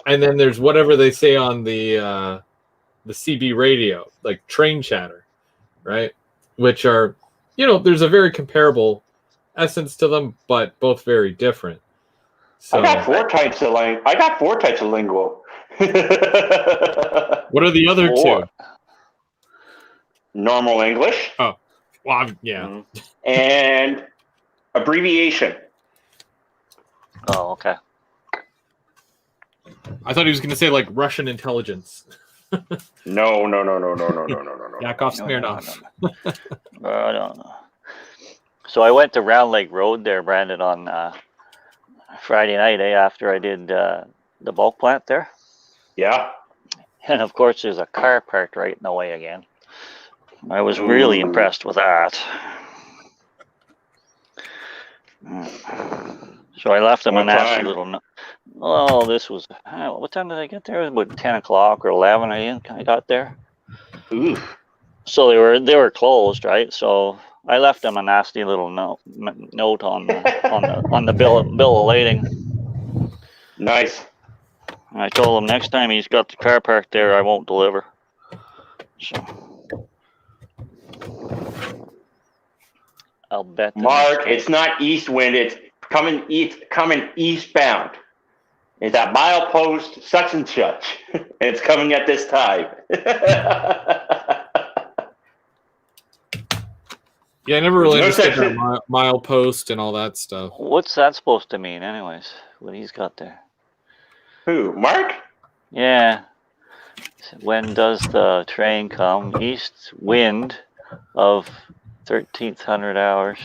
and then there's whatever they say on the CB radio, like train chatter, right? Which are, there's a very comparable essence to them, but both very different. So, I got four types of lingual. what are the other Four. two? Normal English Well, yeah. Mhm. and abbreviation. Oh, okay. I thought he was going to say like Russian intelligence. No. Yakov No, Smirnov. I don't know. So I went to Round Lake Road there, Brandon, on Friday night after I did the bulk plant there. Yeah. And of course, there's a car parked right in the way again. I was really impressed with that. So I left them a What nasty time? little. Oh, this was. What time did I get there? It was about 10 o'clock or 11. I got there. Ooh. So they were closed, right? So I left them a nasty little note on the bill of lading. Nice. And I told him next time he's got the car parked there, I won't deliver. So I'll bet. Mark, it's not east wind. It's coming eastbound. It's at milepost such and such, and it's coming at this time. Yeah, I never really No understood section. that milepost and all that stuff. What's that supposed to mean, anyways? What he's got there? Who? Mark? Yeah. When does the train come? East wind of 1300 hours.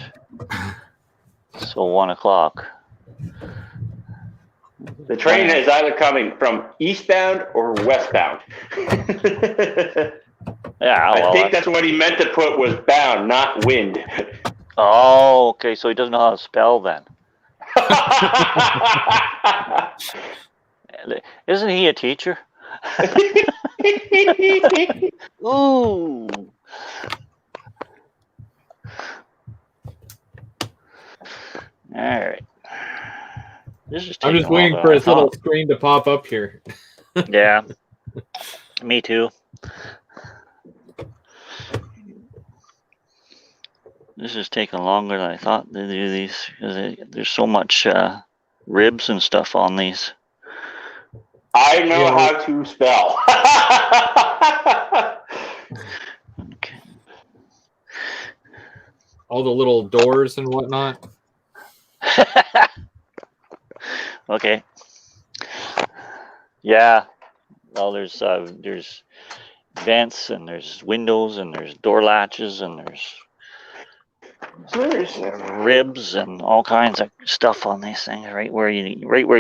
So 1 o'clock. The train is either coming from eastbound or westbound. Yeah, I think that's what he meant to put was bound, not wind. Oh, okay. So he doesn't know how to spell then. Isn't he a teacher? Ooh. All right. I'm just waiting for his little screen to pop up here. Yeah. Me too. This is taking longer than I thought to do these because there's so much ribs and stuff on these. I know how to spell. Okay. All the little doors and whatnot. Okay. Yeah. Well, there's vents and there's windows and there's door latches and there's ribs and all kinds of stuff on these things. Right where you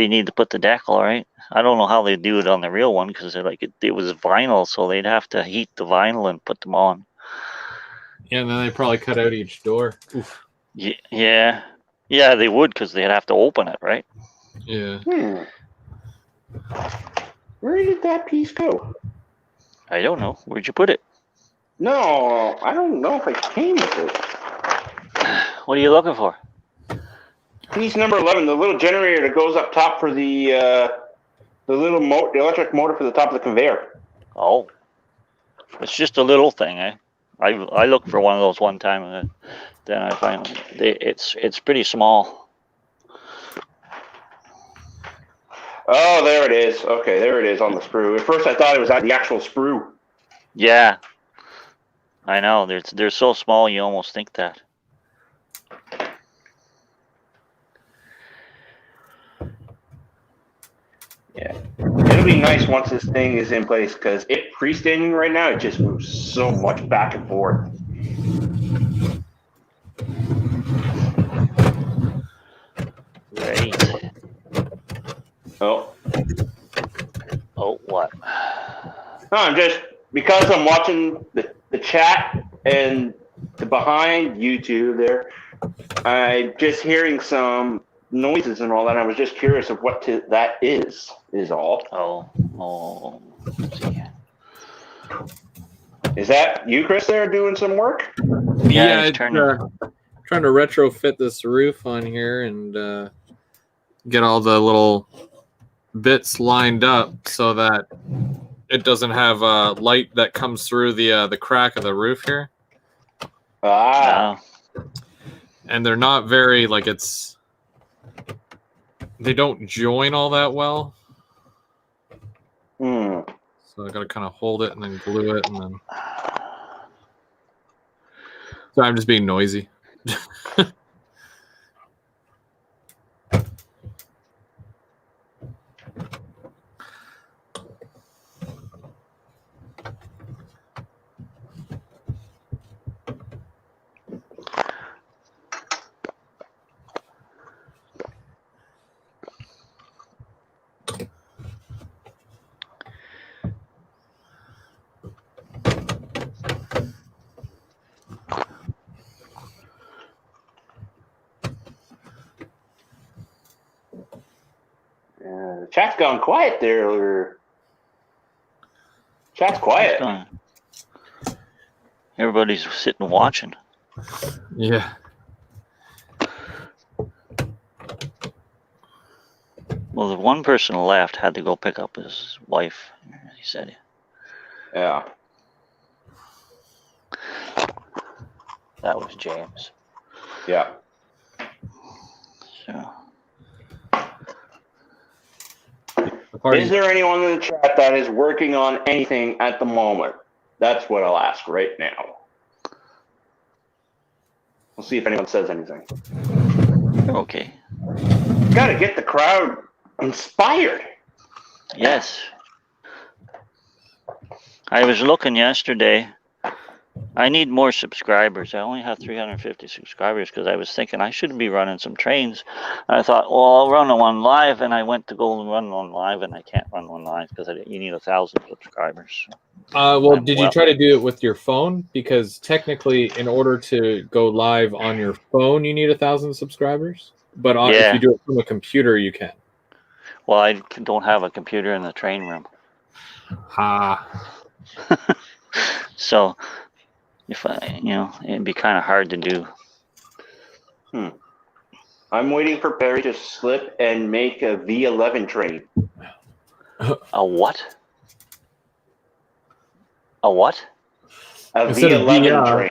need to put the decal. Right. I don't know how they do it on the real one because it was vinyl, so they'd have to heat the vinyl and put them on. Yeah, and then they probably cut out each door. Oof. Yeah, they would because they'd have to open it, right? Yeah. Where did that piece go? I don't know. Where'd you put it? No, I don't know if I came with it. What are you looking for? Piece number 11, the little generator that goes up top for the little the electric motor for the top of the conveyor. Oh, it's just a little thing, eh? I looked for one of those one time, and then I find it's pretty small. Oh, there it is. Okay, there it is on the sprue. At first, I thought it was the actual sprue. Yeah, I know. They're so small, you almost think that. Yeah, it'll be nice once this thing is in place because it freestanding right now, it just moves so much back and forth. Right. Oh, what? no, because I'm watching the chat and the behind YouTube there, I'm just hearing some noises and all that. I was just curious of what that is all. Oh. Let's see. Is that you, Chris, there doing some work? Yeah, trying to retrofit this roof on here and get all the little bits lined up so that it doesn't have light that comes through the crack of the roof here. And they're not very they don't join all that well. So I gotta kind of hold it and then glue it, and then. So I'm just being noisy. Chat's gone quiet there. Or... Chat's quiet. Everybody's sitting watching. Yeah. Well, the one person left had to go pick up his wife, he said. Yeah. That was James. Yeah. So, is there anyone in the chat that is working on anything at the moment? That's what I'll ask right now. We'll see if anyone says anything. okay. Got to get the crowd inspired. Yes. I was looking yesterday. I need more subscribers. I only have 350 subscribers because I was thinking I should be running some trains. And I thought, well, I'll run one live, and I went to go and run one live, and I can't run one live because you need 1,000 subscribers. Did you try to do it with your phone? Because technically, in order to go live on your phone, you need 1,000 subscribers. But if you do it from a computer, you can. Well, I don't have a computer in the train room. So, if it'd be kind of hard to do. I'm waiting for Barry to slip and make a V11 train. A what? A what? A V11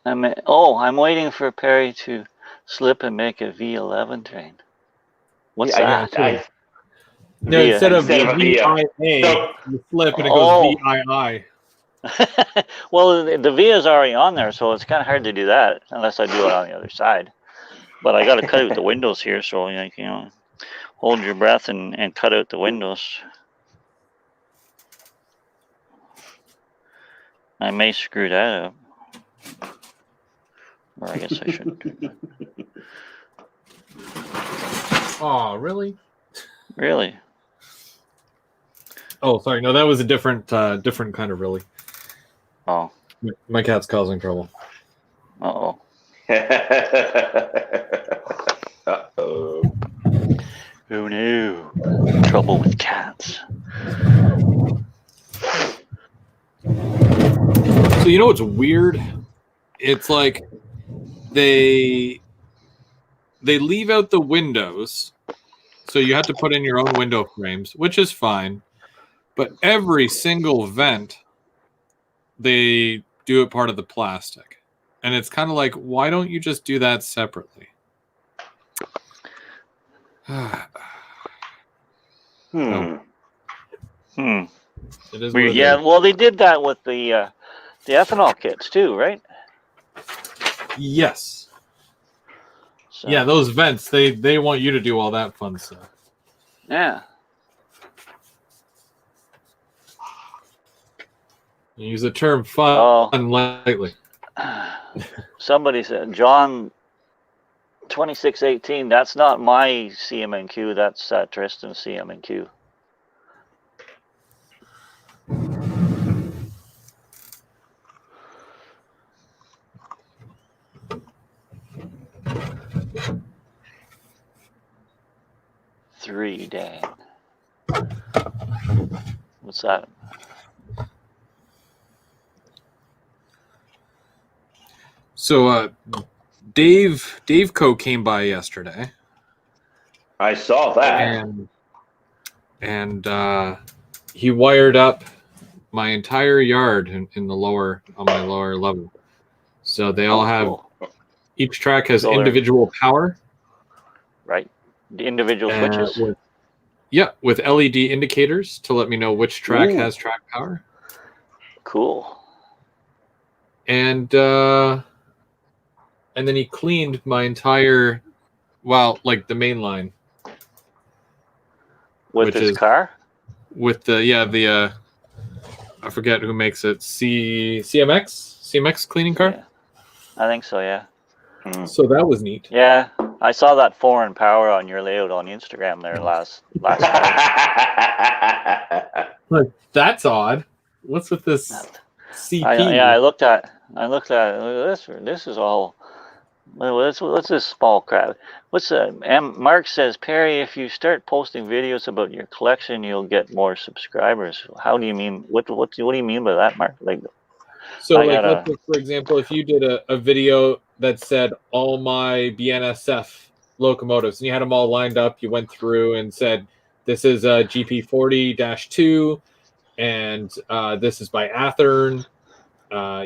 train. I'm waiting for Perry to slip and make a V11 train. What's that? No, instead of a VIA, you flip and it goes VII. Well, the V is already on there, so it's kind of hard to do that unless I do it on the other side. But I got to cut out the windows here, so hold your breath and cut out the windows. I may screw that up, or I guess I shouldn't do that. Oh, really? Really? Oh, sorry. No, that was a different kind of really. Oh. My cat's causing trouble. Uh-oh. Uh-oh. Who knew? Trouble with cats. So you know what's weird? It's like they leave out the windows, so you have to put in your own window frames, which is fine. But every single vent, they do it part of the plastic. And it's kind of like, why don't you just do that separately? Hmm. It is Yeah, well, they did that with the ethanol kits too, right? Yes. So, yeah, those vents, they want you to do all that fun stuff. Yeah. You use the term fun lightly. Somebody said, John 2618, that's not my CMNQ, that's Tristan's CMNQ. Dan. What's that? So Dave Co came by yesterday. I saw that. And he wired up my entire yard on my lower level. So they all have cool. Each track has individual power. Right. The individual switches. With LED indicators to let me know which track has track power. Cool. And then he cleaned my entire, the main line. With his car? With the I forget who makes it. CMX cleaning car? Yeah. I think so, yeah. So that was neat. Yeah, I saw that foreign power on your layout on Instagram there last night. Like, that's odd. What's with this CP? I looked at this is all Well, what's this small crowd? Mark says, Perry, if you start posting videos about your collection, you'll get more subscribers. How do you mean? What do you mean by that, Mark? Like, So, I like, let's gotta. say, for example, if you did a video that said all my BNSF locomotives, and you had them all lined up, you went through and said, this is a GP40-2, and this is by Athearn,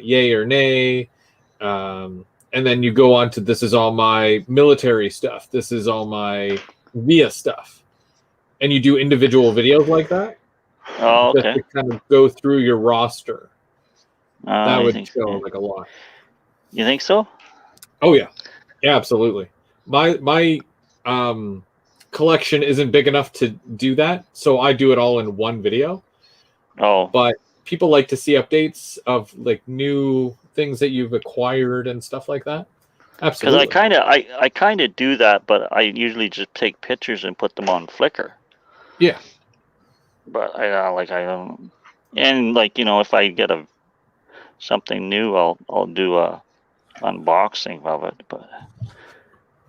yay or nay. And then you go on to, this is all my military stuff. This is all my VIA stuff. And you do individual videos like that, Oh, just okay. to kind of go through your roster. That I would think. show like a lot. You think so? Oh yeah, yeah, absolutely. My collection isn't big enough to do that, so I do it all in one video. Oh, But people like to see updates of like new things that you've acquired and stuff like that. because Absolutely. I kind of do that, but I usually just take pictures and put them on Flickr. Yeah. But I don't, and like if I get something new, I'll do a unboxing of it. But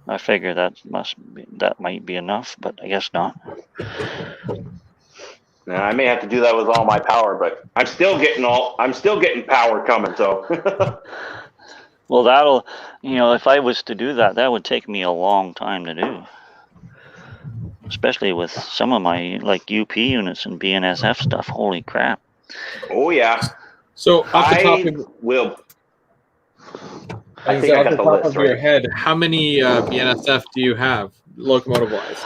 I figure that might be enough, but I guess not. Yeah, I may have to do that with all my power, but I'm still getting power coming. So Well, that'll, if I was to do that, that would take me a long time to do, especially with some of my like UP units and BNSF stuff. Holy crap! oh yeah, So off the top I of will. I I was think gonna I say, off got the the top list of your right. head, how many BNSF do you have, locomotive wise?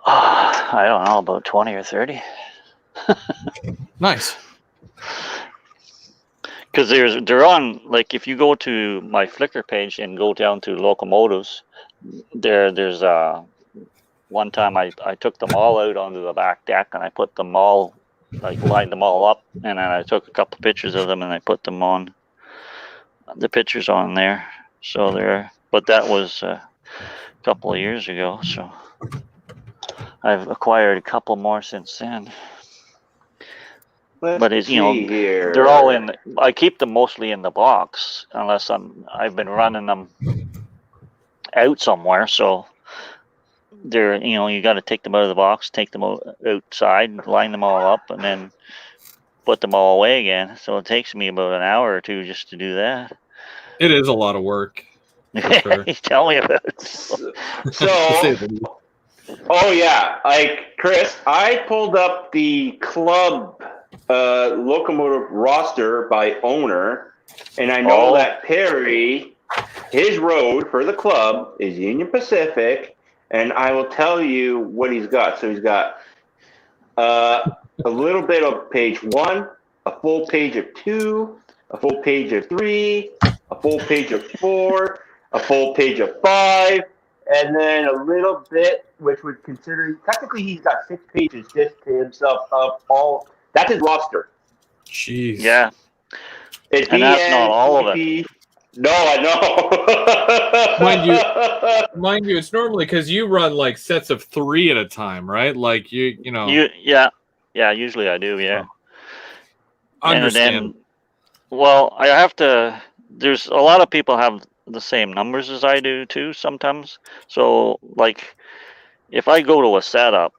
I don't know, about 20 or 30. Nice. Because they're on, like, if you go to my Flickr page and go down to locomotives, there's one time I took them all out onto the back deck and I put them all, like, lined them all up, and then I took a couple pictures of them and I put them on the pictures on there. So but that was a couple of years ago. So I've acquired a couple more since then. Let's But it's see here. they're all in. I keep them mostly in the box unless I've been running them out somewhere. So they're you got to take them out of the box, take them outside, line them all up, and then put them all away again. So it takes me about an hour or two just to do that. It is a lot of work. For sure. Tell me about it. So, To oh yeah, like Chris, I pulled up the club locomotive roster by owner, and I know that Perry, his road for the club is Union Pacific, and I will tell you what he's got. So he's got a little bit of page 1, a full page of 2, a full page of 3, a full page of 4, a full page of 5, and then a little bit, which would consider technically he's got 6 pages just to himself of all. That's his roster. Jeez. Yeah, It's and that's not all of it. No, I know. Mind you, it's normally because you run like sets of 3 at a time, right? Like you know. Yeah. Usually I do. Yeah. Understand. And then, well, I have to. There's a lot of people have the same numbers as I do too sometimes. So like, if I go to a setup,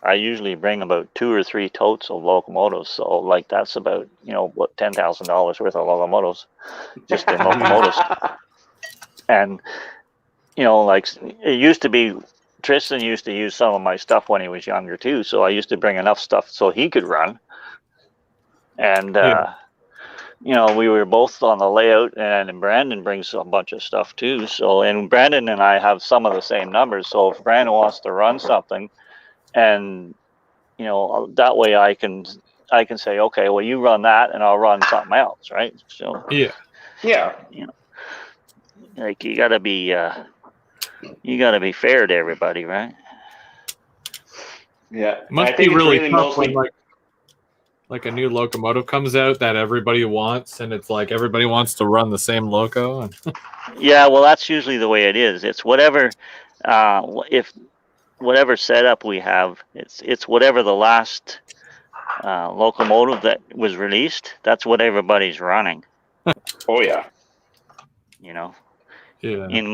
I usually bring about 2 or 3 totes of locomotives. So like that's about what $10,000 worth of locomotives, just in locomotives. And like it used to be, Tristan used to use some of my stuff when he was younger too. So I used to bring enough stuff so he could run. And we were both on the layout, and Brandon brings a bunch of stuff too. So, and Brandon and I have some of the same numbers. So if Brandon wants to run something, and that way I can say, okay, well, you run that and I'll run something else, right? So yeah, like you gotta be fair to everybody, right? Yeah, Must be really tough when like a new locomotive comes out that everybody wants, and it's like everybody wants to run the same loco. Yeah, well, that's usually the way it is. It's whatever, if whatever setup we have, it's whatever the last locomotive that was released. That's what everybody's running. Oh yeah. You know, Yeah. in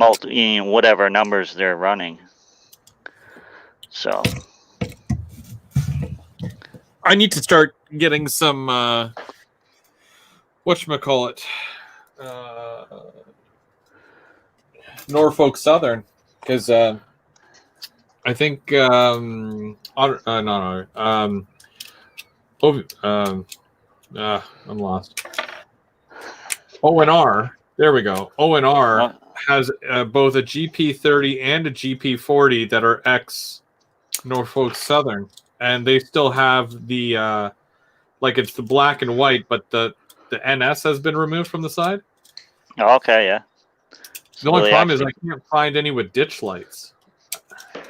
whatever numbers they're running. So I need to start getting some whatchamacallit, Norfolk Southern, because I think I'm lost. ONR, there we go. ONR has both a GP30 and a GP40 that are ex Norfolk Southern, and they still have the like it's the black and white, but the NS has been removed from the side. okay, yeah. The only problem is I can't find any with ditch lights. You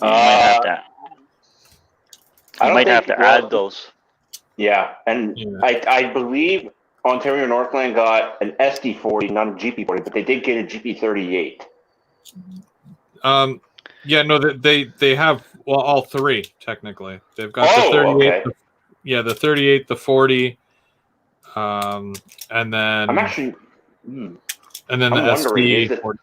might have to. You might have to add those. Yeah, and Yeah. I believe Ontario Northland got an SD40, not a GP40, but they did get a GP38. Yeah, no, they have all three technically. They've got the 38, okay. the 38, the 40, and then I'm actually, and then I'm the wondering, SD.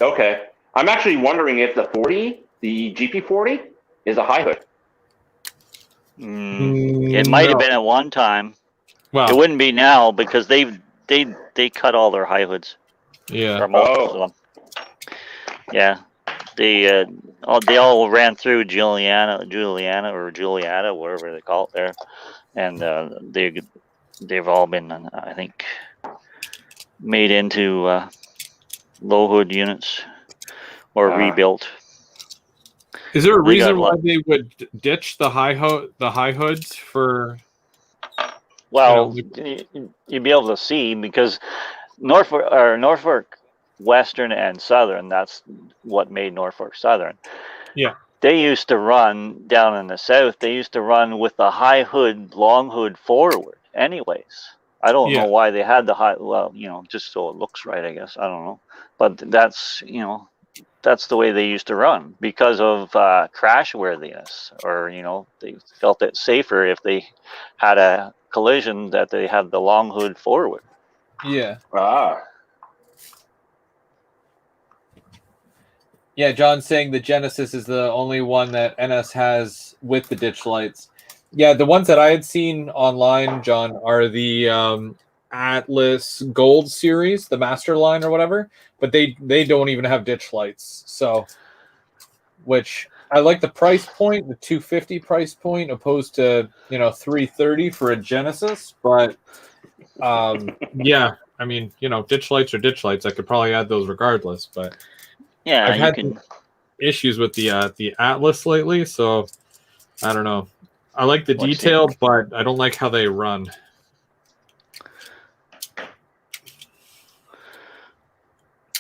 Okay, I'm actually wondering if the 40, the GP40, is a high hood. It might have been at one time. Well, it wouldn't be now because they cut all their high hoods. Yeah. Or most of them. Yeah. They all ran through Juliana, whatever they call it there, and they've all been, I think, made into low hood units or rebuilt. Is there a reason why they would ditch the high hoods for? Well, you'd be able to see because Norfolk Western and Southern, that's what made Norfolk Southern. Yeah. They used to run down in the south. They used to run with the high hood, long hood forward. Anyways, I don't know why they had the high. Well, just so it looks right, I guess. I don't know, but that's that's the way they used to run because of crash worthiness, or they felt it safer if they had a collision that they had the long hood forward. Yeah. Yeah, John's saying the Genesis is the only one that NS has with the ditch lights. Yeah, the ones that I had seen online, John, are the Atlas Gold series, the Master line or whatever, but they don't even have ditch lights. So, which I like the price point, the $250 price point, opposed to $330 for a Genesis. But yeah, I mean, ditch lights are ditch lights. I could probably add those regardless, but. Yeah, I've had issues with the Atlas lately, so I don't know. I like the detail, but I don't like how they run.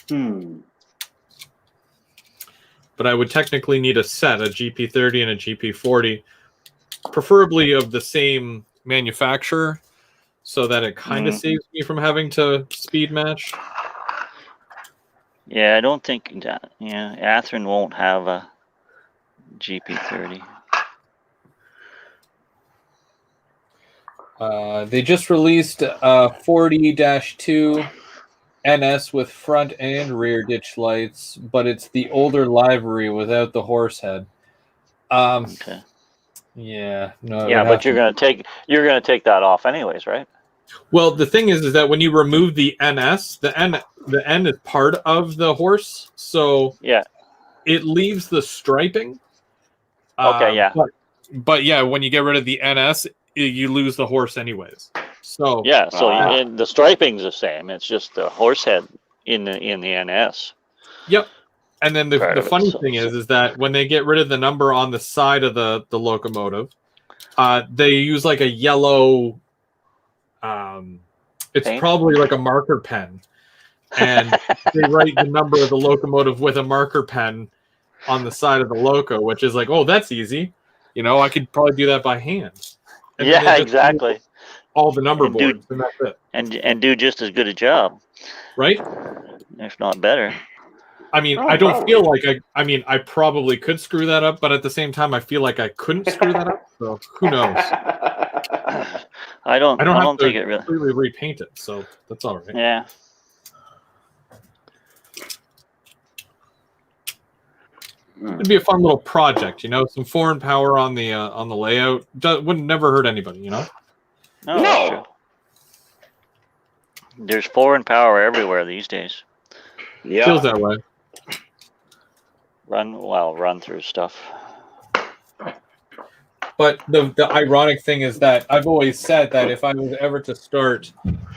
But I would technically need a set, a GP30 and a GP40, preferably of the same manufacturer, so that it kind of saves me from having to speed match. Yeah, I don't think that. Yeah, Atherton won't have a GP30. They just released a 40-2 NS with front and rear ditch lights, but it's the older livery without the horse head. Okay. Yeah, no. Yeah, but you're gonna take that off anyways, right? Well, the thing is that when you remove the NS, the N is part of the horse, so yeah, it leaves the striping. Okay, yeah. But yeah, when you get rid of the NS, you lose the horse anyways. So yeah, so the striping's the same. It's just the horse head in the NS. Yep. And then the funny thing is that when they get rid of the number on the side of the locomotive, they use like a yellow. It's Paint? probably like a marker pen, and they write the number of the locomotive with a marker pen on the side of the loco, which is like, oh, that's easy. I could probably do that by hand. And yeah, exactly. All the number boards, and that's it. And do just as good a job, right? If not better. I mean, I don't feel like I probably could screw that up, but at the same time, I feel like I couldn't screw that up. So who knows? I don't have to think it really. completely repaint it, so that's all right. Yeah. It'd be a fun little project, some foreign power on the layout. Wouldn't never hurt anybody, No. No. That's true. There's foreign power everywhere these days. Yeah. Feels that way. Run through stuff. But the ironic thing is that I've always said that if I was ever to start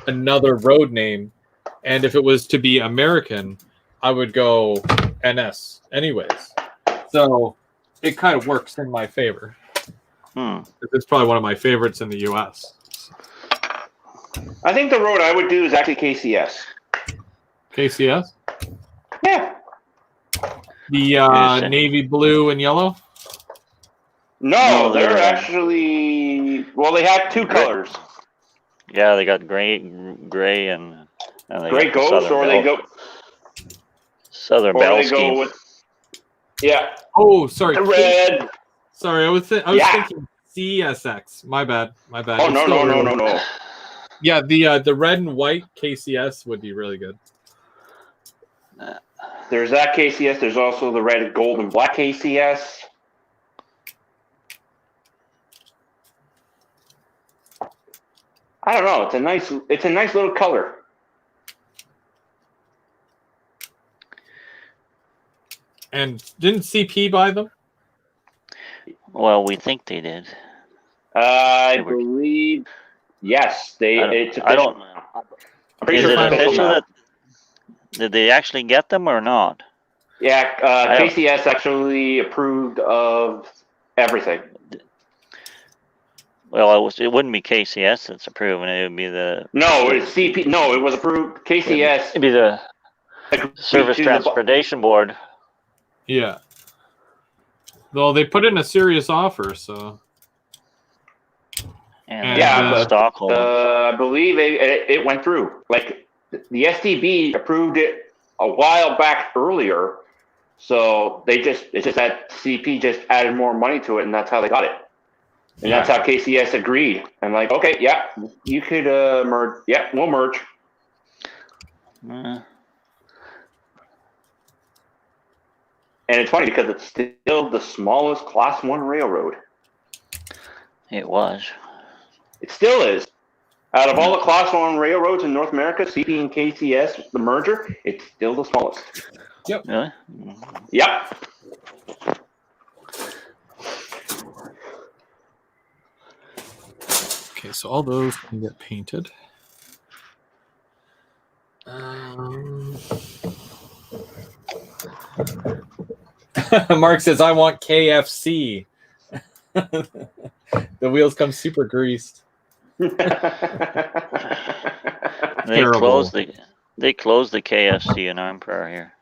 another road name, and if it was to be American, I would go NS anyways. So it kind of works in my favor. It's probably one of my favorites in the U.S. I think the road I would do is actually KCS. KCS? Yeah. The navy blue and yellow? No, they're actually... Well, they had two colors. Yeah, they got gray, and they Gray got Ghost, or they go... Southern Or Bell they scheme. go with... Yeah. Oh, sorry. The red. Sorry, I was thinking CSX. My bad. Oh, no. Yeah, the red and white KCS would be really good. There's that KCS. There's also the red, gold, and black KCS. I don't know. It's a nice little color. And didn't CP buy them? Well, we think they did. I believe yes. It's official. I don't. I'm pretty Is sure it it's official now. that did they actually get them or not? Yeah, KCS actually approved of everything. Well, it wouldn't be KCS that's approving it. It would be the It's CP. No, it was approved. KCS. It'd be the Service to the- Transportation Board. Yeah. Well, they put in a serious offer, so. And Yeah, Stockholm. I believe it went through. Like the STB approved it a while back earlier, so it's just that CP just added more money to it, and that's how they got it. And that's how KCS agreed. And like, okay, yeah, you could merge. Yeah, we'll merge. And it's funny because it's still the smallest Class 1 railroad. It was. It still is. Out of all the Class 1 railroads in North America, CP and KCS, the merger, it's still the smallest. Yep. Really? Yep. Okay, so all those can get painted. Mark says, I want KFC. The wheels come super greased. They closed the KFC in Armpire here.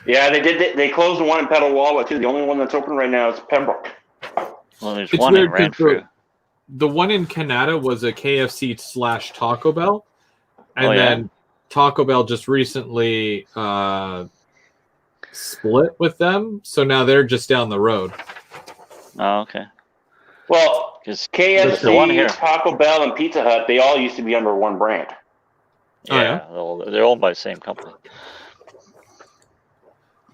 Yeah, they did. They closed the one in Petawawa too. The only one that's open right now is Pembroke. Well, there's It's one in weird 'cause Renfrew. the one in Canada was a KFC / Taco Bell, and then Taco Bell just recently split with them, so now they're just down the road. Oh, okay. Well, Because KFC, the one here. Taco Bell, and Pizza Hut, they all used to be under one brand. Yeah, they're owned by the same company.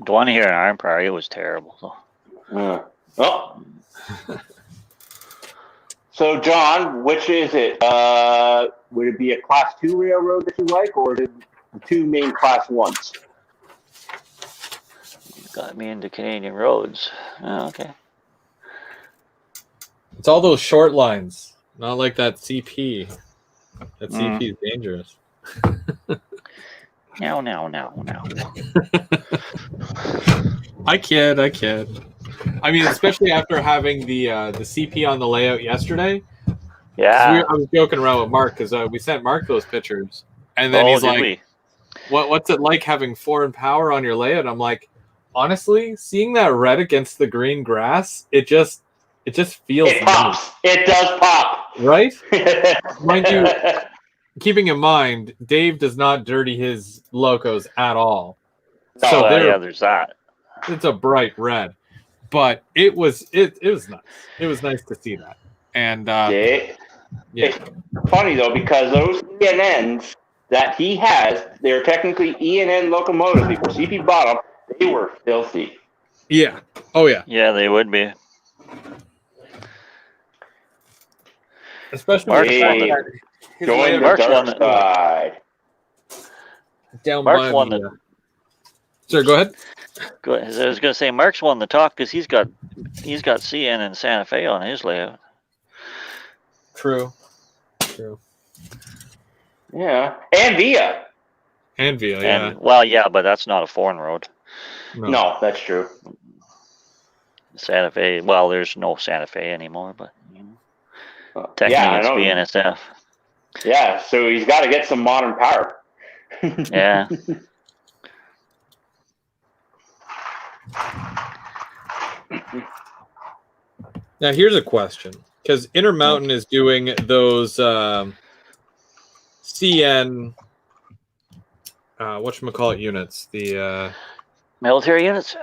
The one here in Armpire, it was terrible. So. Oh. So, John, which is it? Would it be a Class 2 railroad that you like, or the two main Class 1s? Got me into Canadian roads. Oh, okay. It's all those short lines, not like that CP. That CP is dangerous. No. I kid. I mean, especially after having the CP on the layout yesterday. Yeah. I was joking around with Mark because we sent Mark those pictures, and then he's like, "What's it like having foreign power on your layout?" I'm like, honestly, seeing that red against the green grass, it just feels. It pops. It does pop. Right? Mind you, keeping in mind, Dave does not dirty his locos at all. So there's that. It's a bright red, but it was nice. It was nice to see that. And Yeah. yeah, It's funny though, because those ENNs that he has, they're technically ENN locomotives. Before CP bought them, they were filthy. yeah, oh yeah, Yeah, they would be. especially Mark's with the fact one Hey, that his join layout the Mark's is dark one- side. down Mark's by one the. that. Sir, go ahead. I was going to say Mark's won the talk because he's got CN and Santa Fe on his layout. True. Yeah, and Via. And Via, yeah. And well, yeah, but that's not a foreign road. No, that's true. Santa Fe. Well, there's no Santa Fe anymore, but Yeah, technically I it's know. BNSF. Yeah, so he's got to get some modern power. Yeah. Now here's a question, because Intermountain is doing those CN whatchamacallit units. The Military units.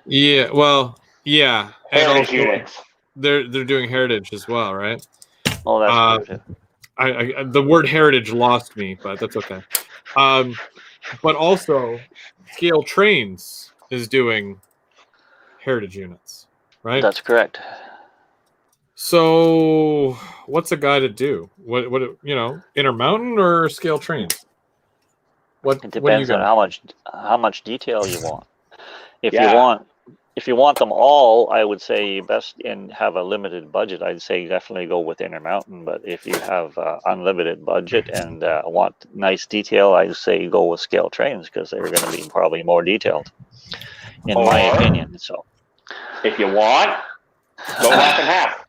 yeah, well, yeah, and Heritage also units. they're doing heritage as well, right? Oh, that's true too. I the word heritage lost me, but that's okay. But also Scale Trains is doing heritage units, right? That's correct. So what's a guy to do? What Intermountain or Scale Trains? What It what do you depends on got? how much detail you want. If Yeah. you want them all, I would say you best have a limited budget. I'd say definitely go with Intermountain. But if you have unlimited budget and want nice detail, I'd say go with Scale Trains because they're going to be probably more detailed, in my opinion. So, If you want, go half and half.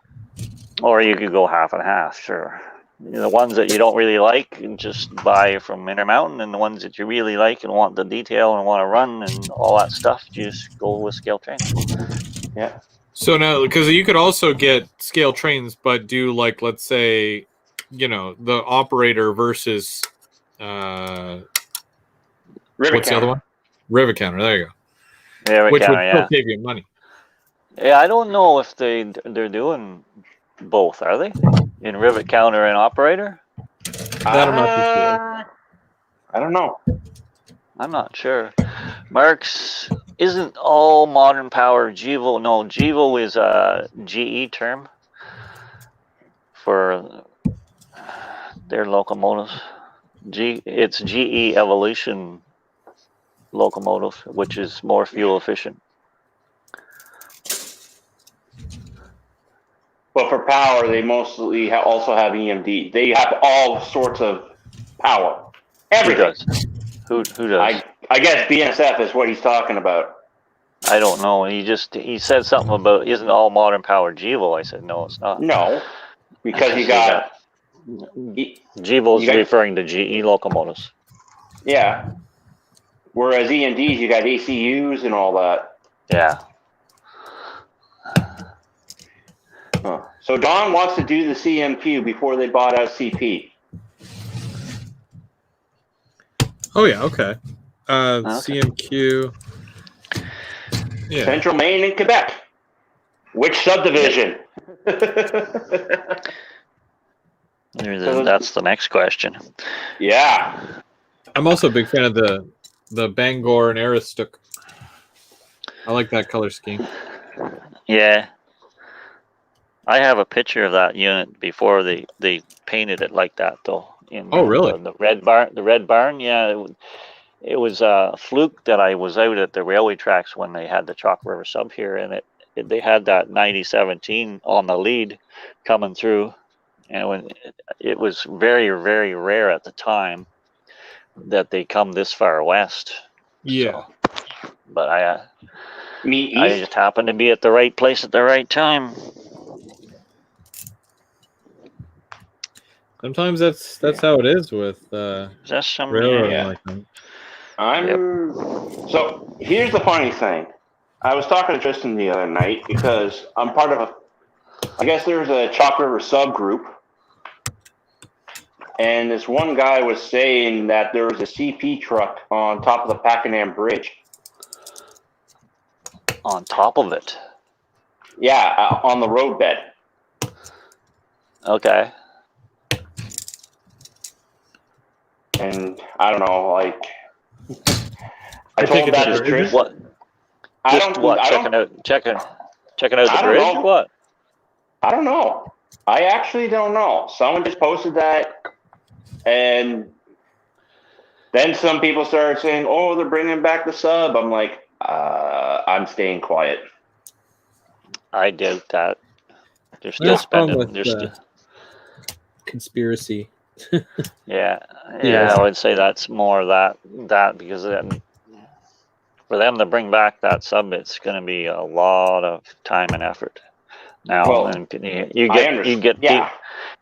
or you could go half and half, sure. The ones that you don't really like, and just buy from Intermountain, and the ones that you really like and want the detail and want to run and all that stuff, just go with Scale Trains. Yeah. So now, because you could also get Scale Trains, but do like, let's say, the operator versus Rivet what's the other counter. one? Rivet Counter. There you go. Yeah, Which would yeah. still save you money. Yeah, I don't know if they're doing both, are they? In Rivet Counter and Operator? That I'm not too sure. I don't know. I'm not sure. Mark's isn't all modern power GEVO. No, GEVO is a GE term for their locomotives. It's GE Evolution locomotive, which is more fuel efficient. But for power, they mostly also have EMD. They have all sorts of power. Everything. Who does? Who does? I guess BNSF is what he's talking about. I don't know. He said something about isn't all modern power GEVO. I said no, it's not. No, because you got GEVO is referring to GE locomotives. Yeah. Whereas EMDs, you got ACUs and all that. Yeah. Huh. So Don wants to do the CMQ before they bought out CP. Oh yeah, okay. CMQ. Yeah. Central Maine and Quebec. Which subdivision? That's the next question. Yeah. I'm also a big fan of the Bangor and Aroostook. I like that color scheme. Yeah. I have a picture of that unit before they painted it like that, though. Oh, really? The red barn. Yeah, it was a fluke that I was out at the railway tracks when they had the Chalk River sub here, and they had that 9017 on the lead coming through, and when it was very, very rare at the time that they come this far west. Yeah. So, but I East? just happened to be at the right place at the right time. Sometimes that's how it is with That's some railroad. yeah. Like that. So here's the funny thing. I was talking to Tristan the other night because I'm part of I guess there's a Chalk River subgroup, and this one guy was saying that there was a CP truck on top of the Pakenham Bridge. On top of it. Yeah, on the roadbed. Okay. And I don't know, like I I told take him it that that is there true. isn't? What? I Just don't. what? I Checking don't. out the I don't bridge know. or what? I don't know. I actually don't know. Someone just posted that, and then some people started saying, "Oh, they're bringing back the sub." I'm like, I'm staying quiet. I doubt that. They're still That's fun spending. with They're still. conspiracy. Yeah, Yeah. I would say that's more that because then for them to bring back that sub, it's going to be a lot of time and effort now, Well, and you I get understand.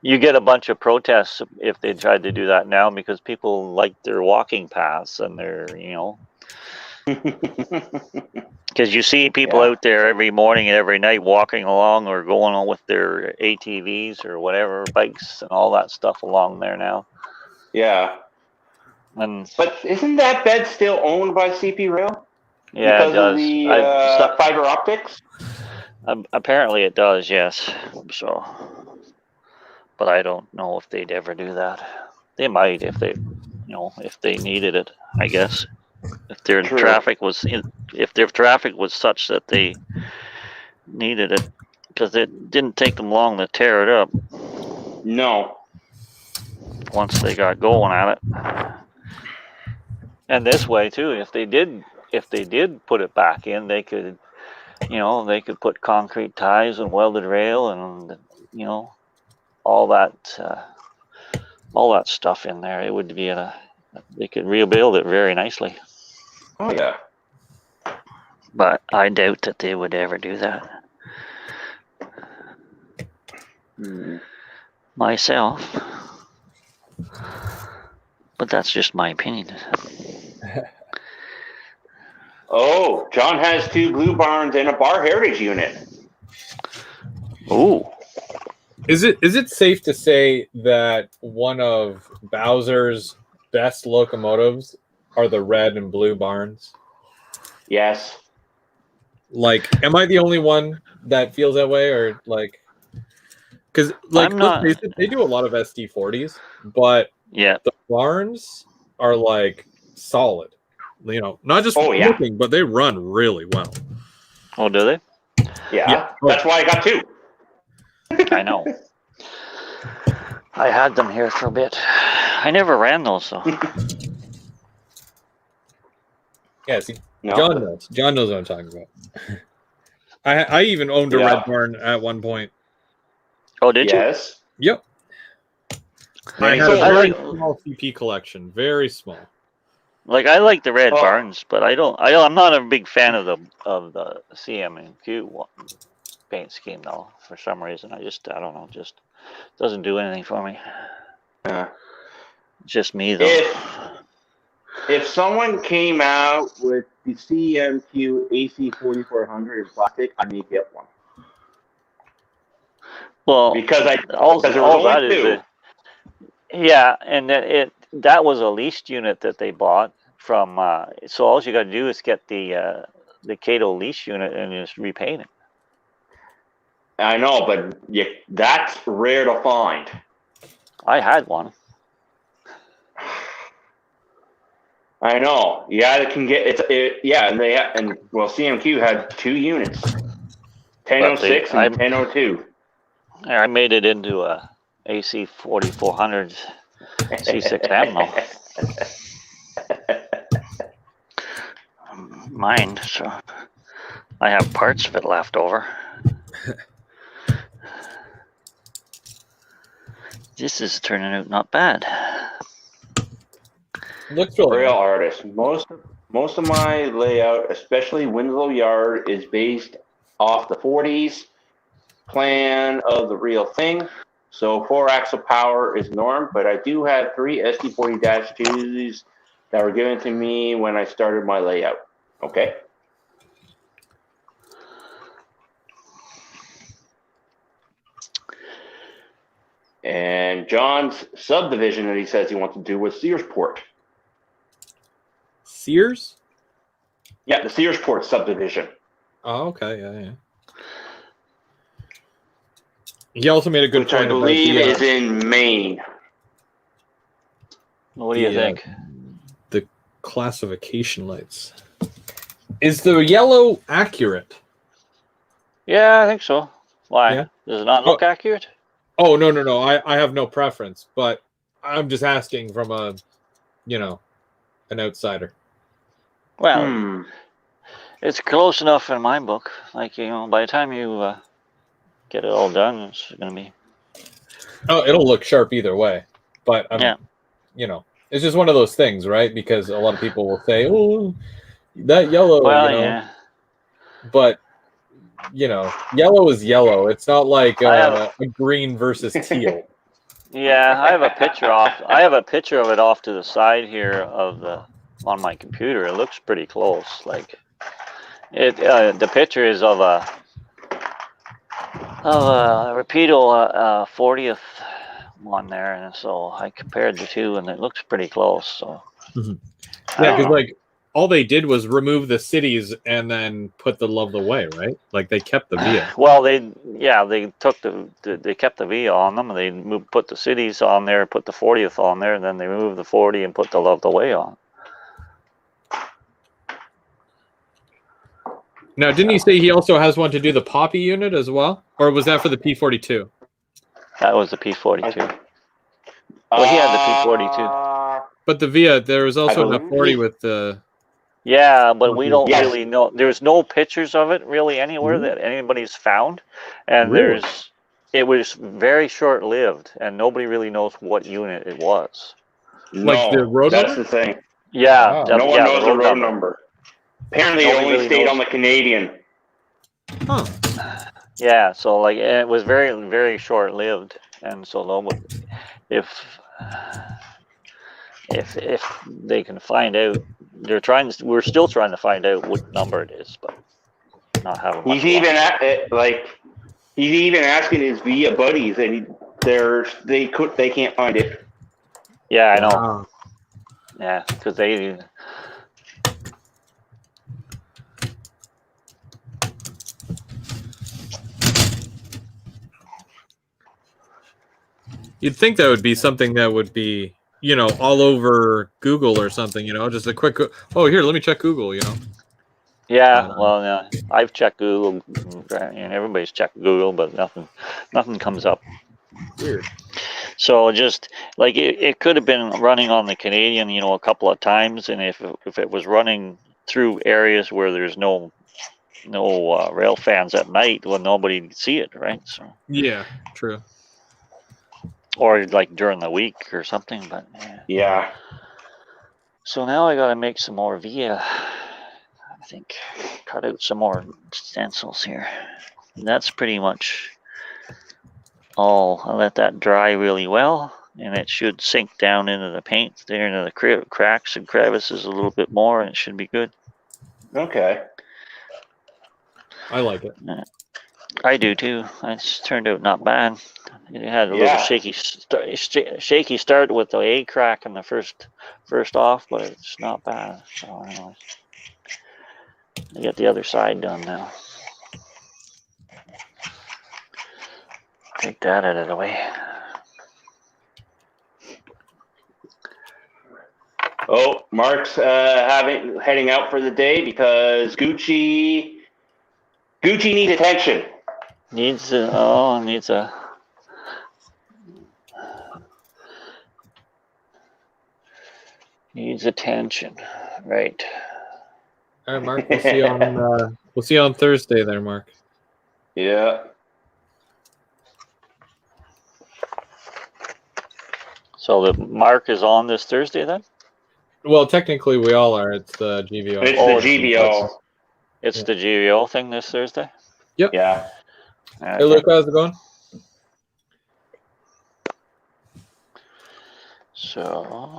you get a bunch of protests if they tried to do that now because people like their walking paths and their because you see people Yeah. out there every morning and every night walking along or going on with their ATVs or whatever bikes and all that stuff along there now. Yeah. And But isn't that bed still owned by CP Rail yeah, it because of does. the fiber optics? Apparently it does, yes. So, but I don't know if they'd ever do that. They might if if they needed it, I guess. If their True. traffic was if their traffic was such that they needed it, because it didn't take them long to tear it up No. once they got going at it. And this way too, if they did put it back in, they could put concrete ties and welded rail and all that stuff in there. It would be they could rebuild it very nicely. Oh yeah. But I doubt that they would ever do that. Myself. But that's just my opinion. Oh, John has 2 blue barns and a bar heritage unit. Ooh. Is it safe to say that one of Bowser's best locomotives are the red and blue barns? Yes. Like, am I the only one that feels that way, or like, because like I'm let's not. face it, they do a lot of SD40s, but Yeah. the barns are like solid. Not just Oh, yeah. looking, but they run really well. Oh, do they? Yeah. That's why I got 2. I know. I had them here for a bit. I never ran those though. Yeah, see, No. John knows. John knows what I'm talking about. I even owned a Yeah. red barn at one point. Oh, did you? Yes. Yep. I had So- a very like- small CP collection, very small. Like I like the red Oh. barns, but I'm not a big fan of the CM&Q paint scheme though. For some reason, I don't know, just doesn't do anything for me. It's just me though. If someone came out with the CMQ AC 4400 in plastic, I may get one. Well, Because all there was only that is 2. yeah, and that was a leased unit that they bought from. So all you got to do is get the Cato lease unit and just repaint it. I know, but that's rare to find. I had one. I know. Yeah, it can get yeah, and CMQ had 2 units, 1006 and 1002. I made it into a AC 4400 C6M though. Mine, so I have parts of it left over. This is turning out not bad. Looks really Real nice. artist. Most of my layout, especially Winslow Yard, is based off the 40s plan of the real thing. So 4-axle power is norm, but I do have 3 SD40-2s that were given to me when I started my layout. Okay. And John's subdivision that he says he wants to do was Searsport. Sears? Yeah, the Searsport subdivision. Oh, okay, yeah. He also made a good which I point about believe the, is in Maine. What do you think? the classification lights. Is the yellow accurate? Yeah, I think so. Why? Yeah. Does it not look accurate? Oh, no. I have no preference, but I'm just asking from a, an outsider. Well, it's close enough in my book. Like, by the time you get it all done, it's going to be... Oh, it'll look sharp either way. But, Yeah. It's just one of those things, right? Because a lot of people will say, oh, that yellow, Well, yeah. But, yellow is yellow. It's not like I a green versus teal. Yeah, I have a picture off. I have a picture of it off to the side here on my computer. It looks pretty close. Like the picture is of a Rapido 40th one there, and so I compared the two, and it looks pretty close. So Yeah, because all they did was remove the cities and then put the Love the Way, right? Like they kept the VIA. Well, they took they kept the V on them. They put the cities on there, put the 40th on there, and then they removed the 40 and put the Love the Way on. Now, didn't he say he also has one to do the Poppy unit as well, or was that for the P42? That was the P42. Well, he had the P42. But the VIA, there was also an F40 with the. Yeah, but we don't really know. There's no pictures of it really anywhere that anybody's found, and it was very short-lived, and nobody really knows what unit it was. Like the road that's number? the thing. Yeah, no one knows the road number. Apparently, it only stayed on the Canadian. Huh. Yeah, so it was very, very short-lived, and so nobody, if they can find out, we're still trying to find out what number it is, but not having. He's even he's even asking his VIA buddies, and they can't find it. Yeah, I know. Wow. Yeah, because they. You'd think that would be something that would be, all over Google or something, just a quick, here, let me check Google, Yeah, well, yeah, I've checked Google, and everybody's checked Google, but nothing comes up. Weird. So just like it could have been running on the Canadian, a couple of times, and if it was running through areas where there's no rail fans at night, well, nobody'd see it, right? So yeah, true. Or like during the week or something, but yeah. So now I got to make some more VIA. I think cut out some more stencils here. And that's pretty much all. I'll let that dry really well, and it should sink down into the paint there, into the cracks and crevices a little bit more, and it should be good. Okay. I like it. I do too. It's turned out not bad. It had a little shaky start with the A crack in the first off, but it's not bad. So anyways, I get the other side done now. Take that out of the way. Oh, Mark's heading out for the day because Gucci needs attention. Needs attention, right? All right, Mark. We'll see you on Thursday, there, Mark. Yeah. So the Mark is on this Thursday then? Well, technically we all are. It's the GVO. It's the GVO. It's the GVO thing this Thursday? Yep. Yeah. Okay. Hey, Luke, how's it going? So,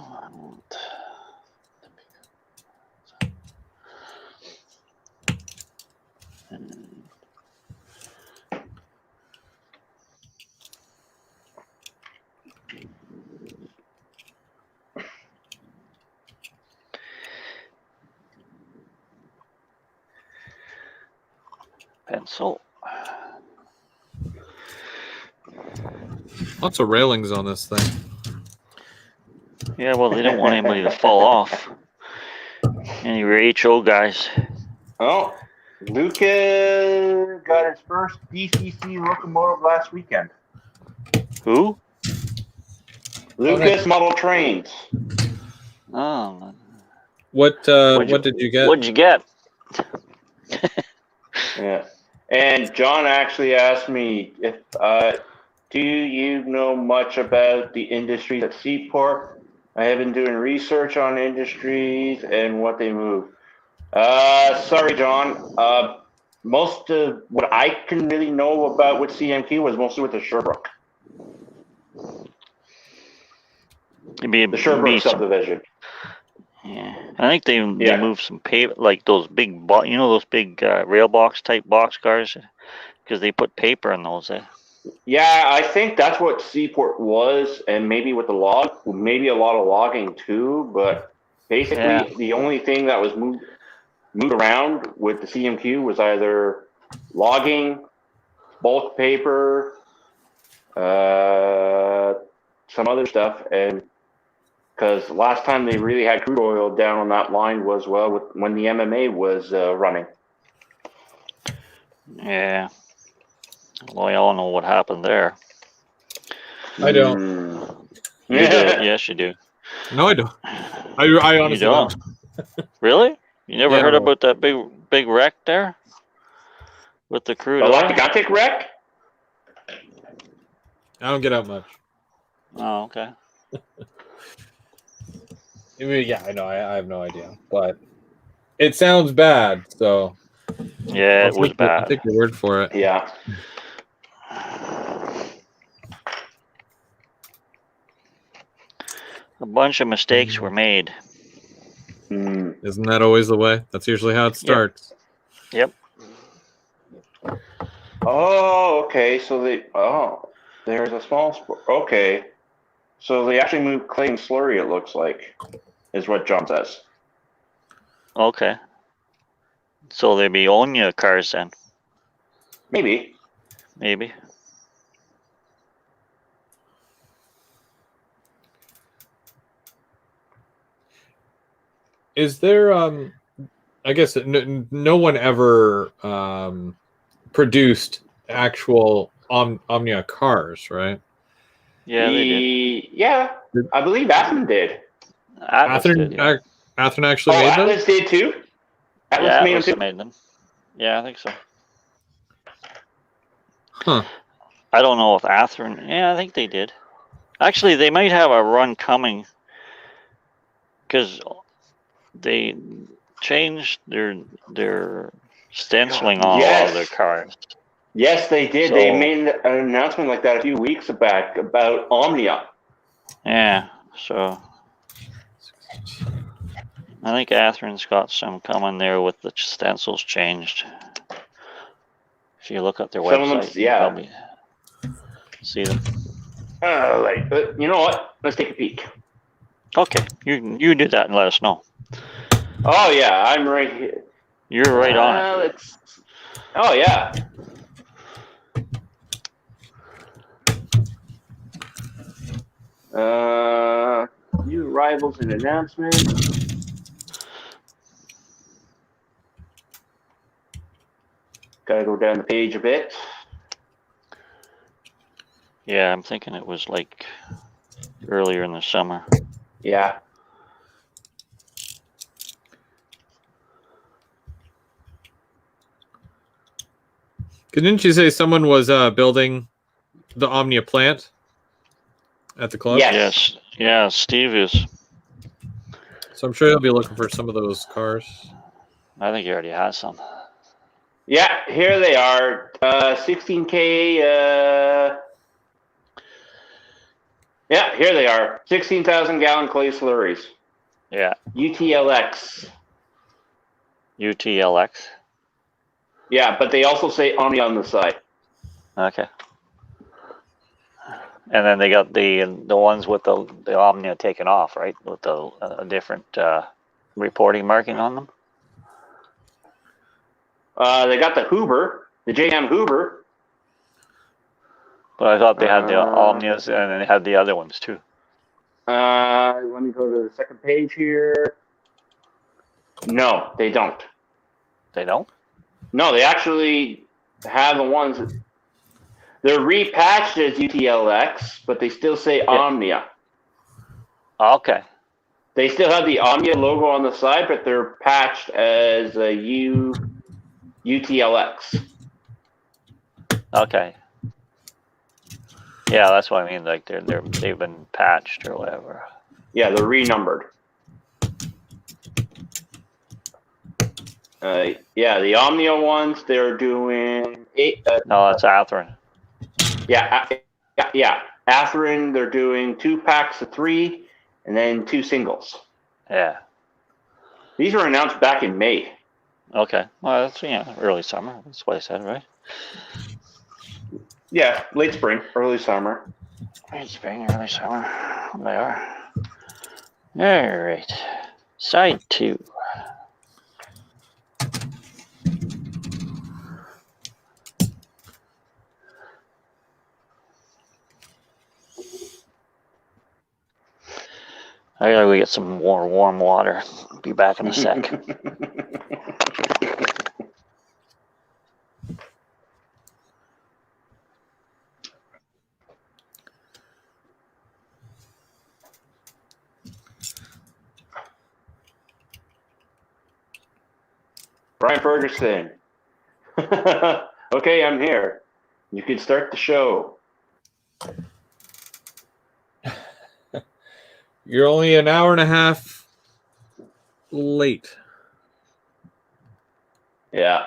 pencil. Lots of railings on this thing. Yeah, well, they don't want anybody to fall off. Any of your HO guys. Oh, Lucas got his first DCC locomotive last weekend. Who? Lucas Model Trains. Oh, What did you get? What'd you get? Yeah. And John actually asked me if do you know much about the industries at Seaport? I have been doing research on industries and what they move. Sorry, John. Most of what I can really know about with CMQ was mostly with the Sherbrooke. The Sherbrooke subdivision. Yeah, I think they moved some paper, like those big, those big rail box type boxcars, because they put paper in those. Yeah, I think that's what Seaport was, and maybe with the maybe a lot of logging too. But basically, the only thing that was moved around with the CMQ was either logging, bulk paper, some other stuff, and because last time they really had crude oil down on that line was when the MMA was running. Yeah. Well, we all know what happened there. I don't. You do. Yes, you do. No, I don't. I honestly don't. Really? You never heard about that big wreck there with the crude oil? The gigantic wreck? I don't get out much. Oh, okay. I mean, yeah, I know. I have no idea, but it sounds bad. So yeah, it was bad. I'll take your word for it. Yeah. A bunch of mistakes were made. Isn't that always the way? That's usually how it starts. Yep. Oh, okay. So there's a small okay. So they actually moved clay and slurry, it looks like, is what John says. Okay. So there'd be Onya cars then. Maybe. Is there I guess no one ever produced actual Omnia cars, right? Yeah, they did. Yeah, I believe Athearn did. Athearn actually made them? Atlas did too? Atlas made them. Yeah, I think so. Huh. I don't know if Athearn... Yeah, I think they did. Actually, they might have a run coming because they changed their stenciling on a lot of their cars. Yes, they did. So, they made an announcement like that a few weeks back about Omnia. Yeah, so I think Athearn's got some coming there with the stencils changed. If you look at their website, you probably see them. You know what? Let's take a peek. Okay, you do that and let us know. Oh yeah, I'm right here. You're right on it. Oh yeah. New arrivals and announcements. Gotta go down the page a bit. Yeah, I'm thinking it was like earlier in the summer. Yeah. Didn't you say someone was building the Omnia plant at the club? Yes. Yeah, Steve is. So I'm sure he'll be looking for some of those cars. I think he already has some. Yeah, here they are. 16K. Yeah, here they are. 16,000 gallon clay slurries. Yeah. UTLX. UTLX. Yeah, but they also say Omnia on the side. Okay. And then they got the ones with the Omnia taken off, right? With the different reporting marking on them. They got the Hoover, the JM Hoover. But I thought they had the Omnias and they had the other ones too. Let me go to the second page here. No, they don't. They don't? No, they actually have the ones. They're repatched as UTLX, but they still say Omnia. Okay. They still have the Omnia logo on the side, but they're patched as a UTLX. Okay. Yeah, that's what I mean. Like they've been patched or whatever. Yeah, they're renumbered. Yeah, the Omnia ones, they're doing 8. No, that's Atherin. Yeah. Atherin, they're doing 2 packs of 3 and then 2 singles. Yeah. These were announced back in May. Okay. Well, that's early summer. That's what I said, right? Yeah, late spring, early summer. Late spring, early summer. They are. All right. Side 2. I gotta go get some more warm water. Be back in a sec. Brian Ferguson. Okay, I'm here. You can start the show. You're only an hour and a half late. Yeah.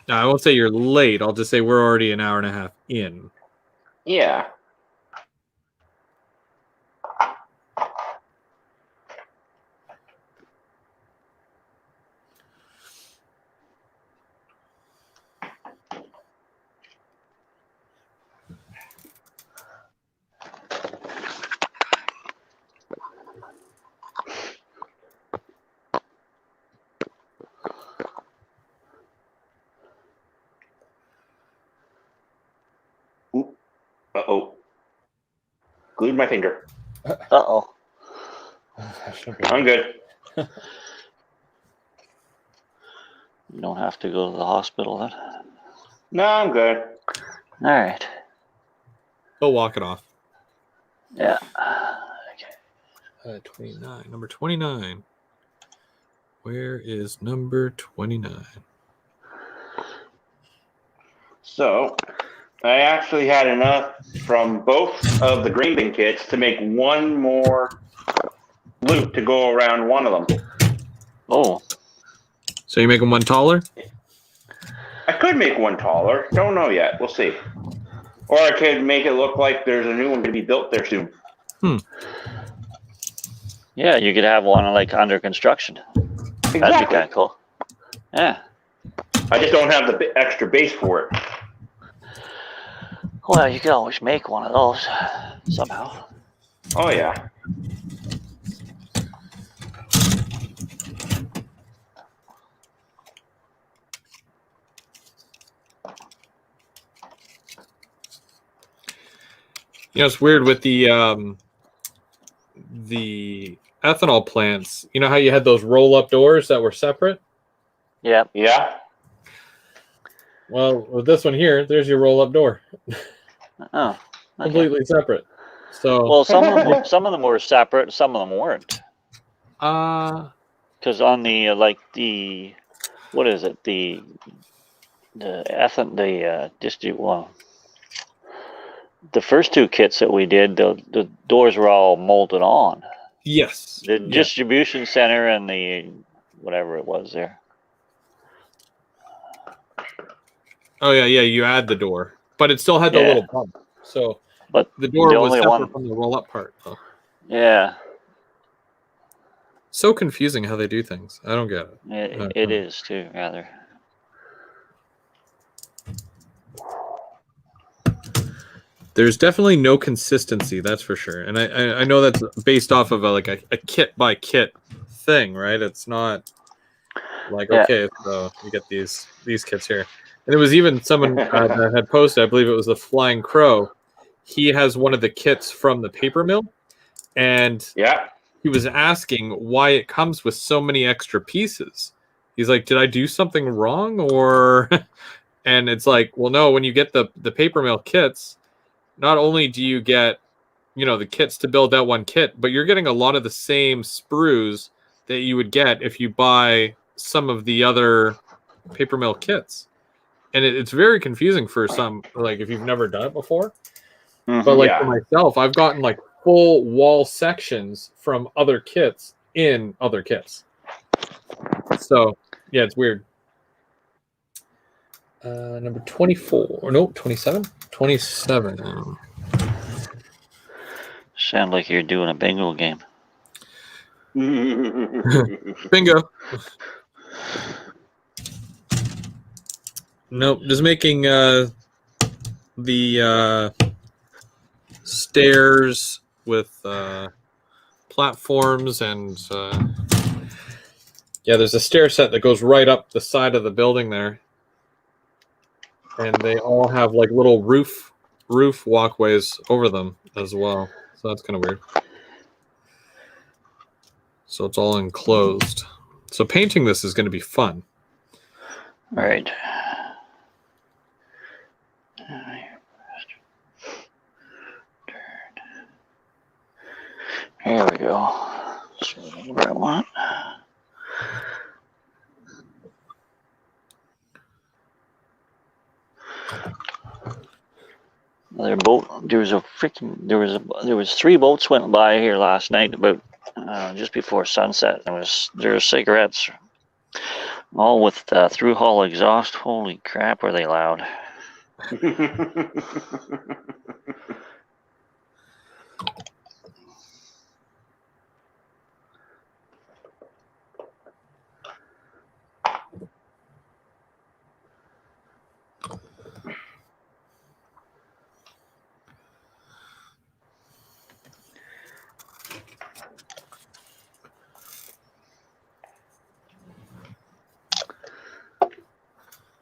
No, I won't say you're late. I'll just say we're already an hour and a half in. Yeah. Uh-oh. Glued my finger. Uh-oh. I'm good. You don't have to go to the hospital then. No, I'm good. All right. Go walk it off. Yeah. 29. Number 29. Where is number 29? So, I actually had enough from both of the green bin kits to make one more loop to go around one of them. Oh. So you making one taller? I could make one taller. Don't know yet. We'll see. Or I could make it look like there's a new one going to be built there soon. Yeah, you could have one like under construction. Exactly. That'd be kind of cool. Yeah. I just don't have the extra base for it. Well, you could always make one of those somehow. Oh, yeah. You know, it's weird with the ethanol plants. You know how you had those roll-up doors that were separate? Yeah. Yeah. Well, with this one here, there's your roll-up door. Oh. Okay. Completely separate. So, Well, some of them were separate, some of them weren't. Because on the what is it? The first 2 kits that we did, the doors were all molded on. yes. The distribution center and the whatever it was there. Oh yeah, you add the door, but it still had the little pump. So, but the door was only separate one from the roll-up part. Though. Yeah. So confusing how they do things. I don't get it. It is too, rather. There's definitely no consistency, that's for sure. And I know that's based off of a kit by kit thing, right? It's not like okay, so you get these kits here. And it was even someone that had posted, I believe it was the Flying Crow. He has one of the kits from the paper mill, and Yeah. he was asking why it comes with so many extra pieces. He's like, did I do something wrong? Or and it's like, well, no, when you get the paper mill kits, not only do you get, the kits to build that one kit, but you're getting a lot of the same sprues that you would get if you buy some of the other paper mill kits. And it's very confusing for some, like if you've never done it before. But like for myself, I've gotten like full wall sections from other kits in other kits. So yeah, it's weird. Number 24, or no, 27? 27. Sound like you're doing a bingo game. Bingo. Nope, just making the stairs with platforms and there's a stair set that goes right up the side of the building there, and they all have like little roof walkways over them as well, so that's kind of weird. So it's all enclosed, so painting this is going to be fun. All right. Here we go. See what I want. There was 3 boats went by here last night about just before sunset. There were cigarettes, all with through hull exhaust. Holy crap, were they loud!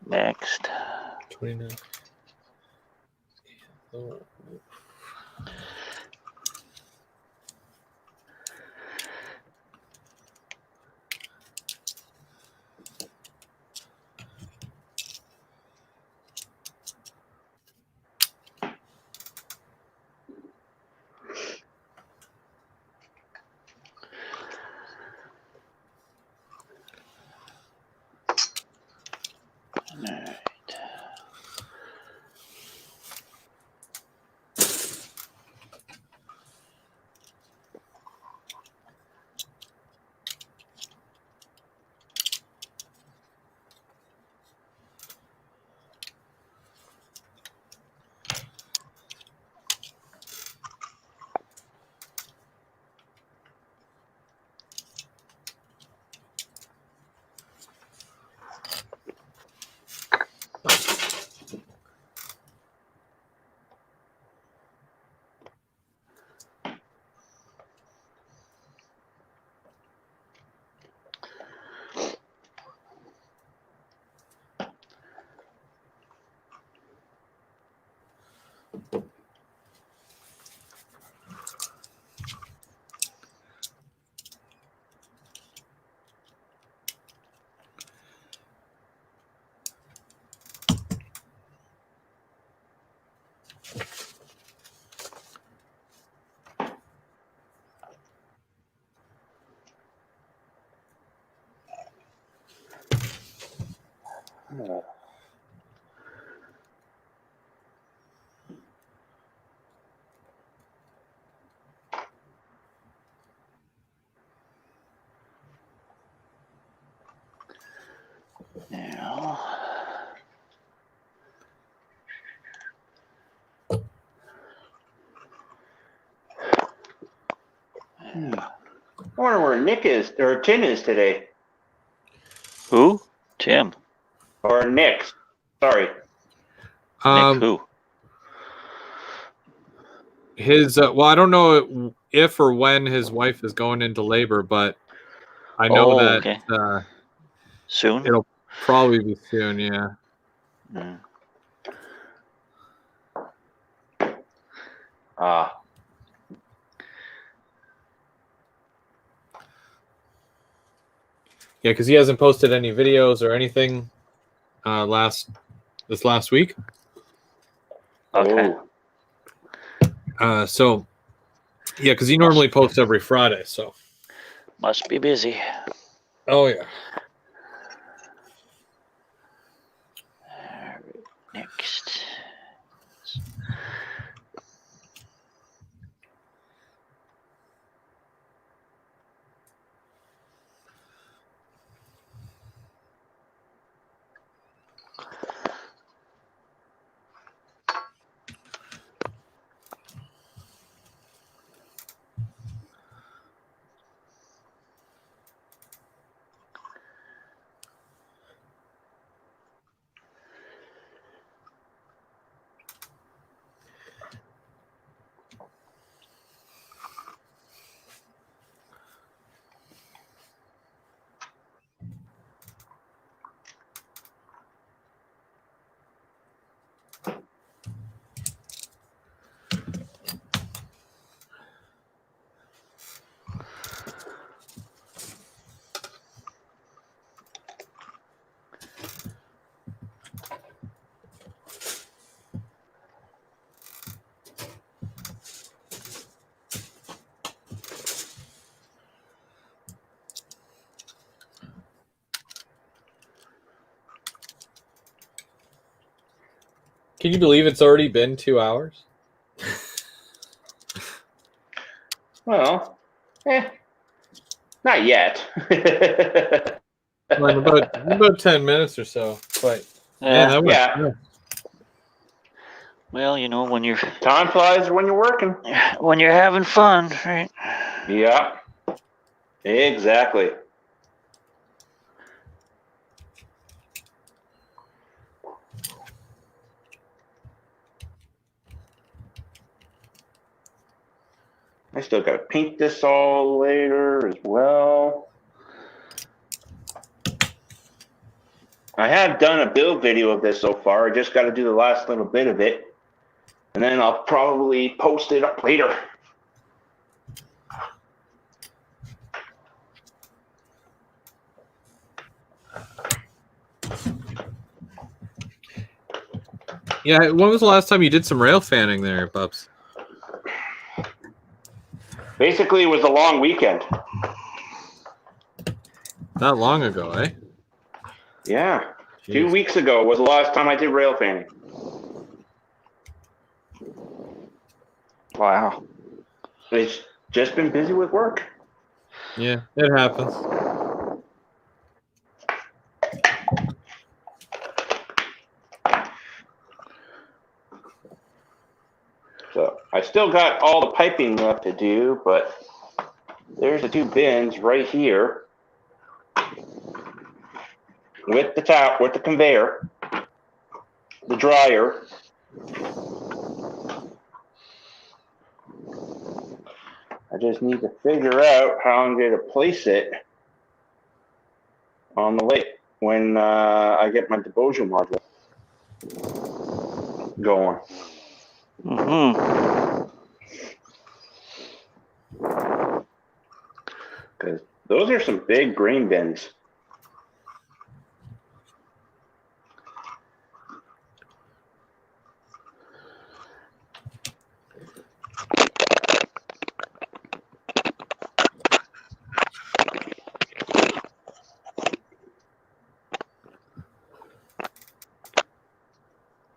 Next. 29. Oh. Now. I wonder where Nick is, or Tin is today. Who? Tim. Or Nick. Sorry. Nick who? His well, I don't know if or when his wife is going into labor, but I know that okay. Soon. It'll probably be soon. Yeah. Mm. Yeah, because he hasn't posted any videos or anything this last week. Okay. So yeah, because he normally posts every Friday. So Must be busy. oh yeah. All right, next. Can you believe it's already been 2 hours? Well, not yet. Well, in about 10 minutes or so. But man, that went. Yeah. Well, when you're Time flies when you're working. having fun, right? Yeah. Exactly. I still got to paint this all later as well. I have done a build video of this so far. I just got to do the last little bit of it. And then I'll probably post it up later. Yeah, when was the last time you did some rail fanning there, Pups? Basically, it was a long weekend. Not long ago, eh? Yeah. Jeez. 2 weeks ago was the last time I did rail fanning. Wow. It's just been busy with work. Yeah, it happens. So I still got all the piping left to do, but there's the 2 bins right here with the conveyor, the dryer. I just need to figure out how I'm going to place it on the lake when I get my devotion module going. Mm-hmm. Because those are some big grain bins.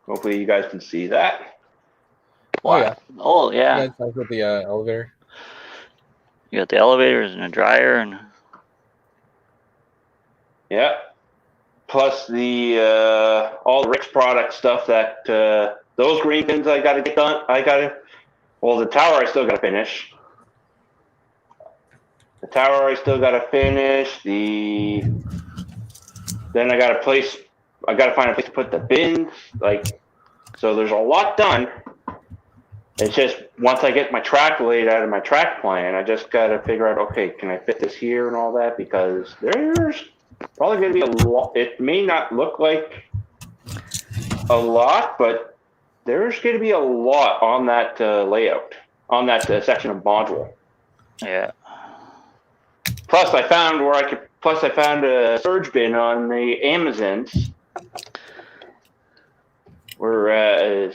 Hopefully you guys can see that. Oh yeah. Oh yeah. Yeah, talk with the elevator. You got the elevators and a dryer and. Yeah. Plus the all the Rick's product stuff that those green bins I got to get done. Well, the tower I still got to finish. The tower I still got to finish. Then I got to find a place to put the bins. So there's a lot done. It's just once I get my track laid out and my track plan, I just got to figure out, okay, can I fit this here and all that? Because there's probably going to be a lot. It may not look like a lot, but there's going to be a lot on that layout, on that section of module. Yeah. Plus, I found a surge bin on the Amazons. Where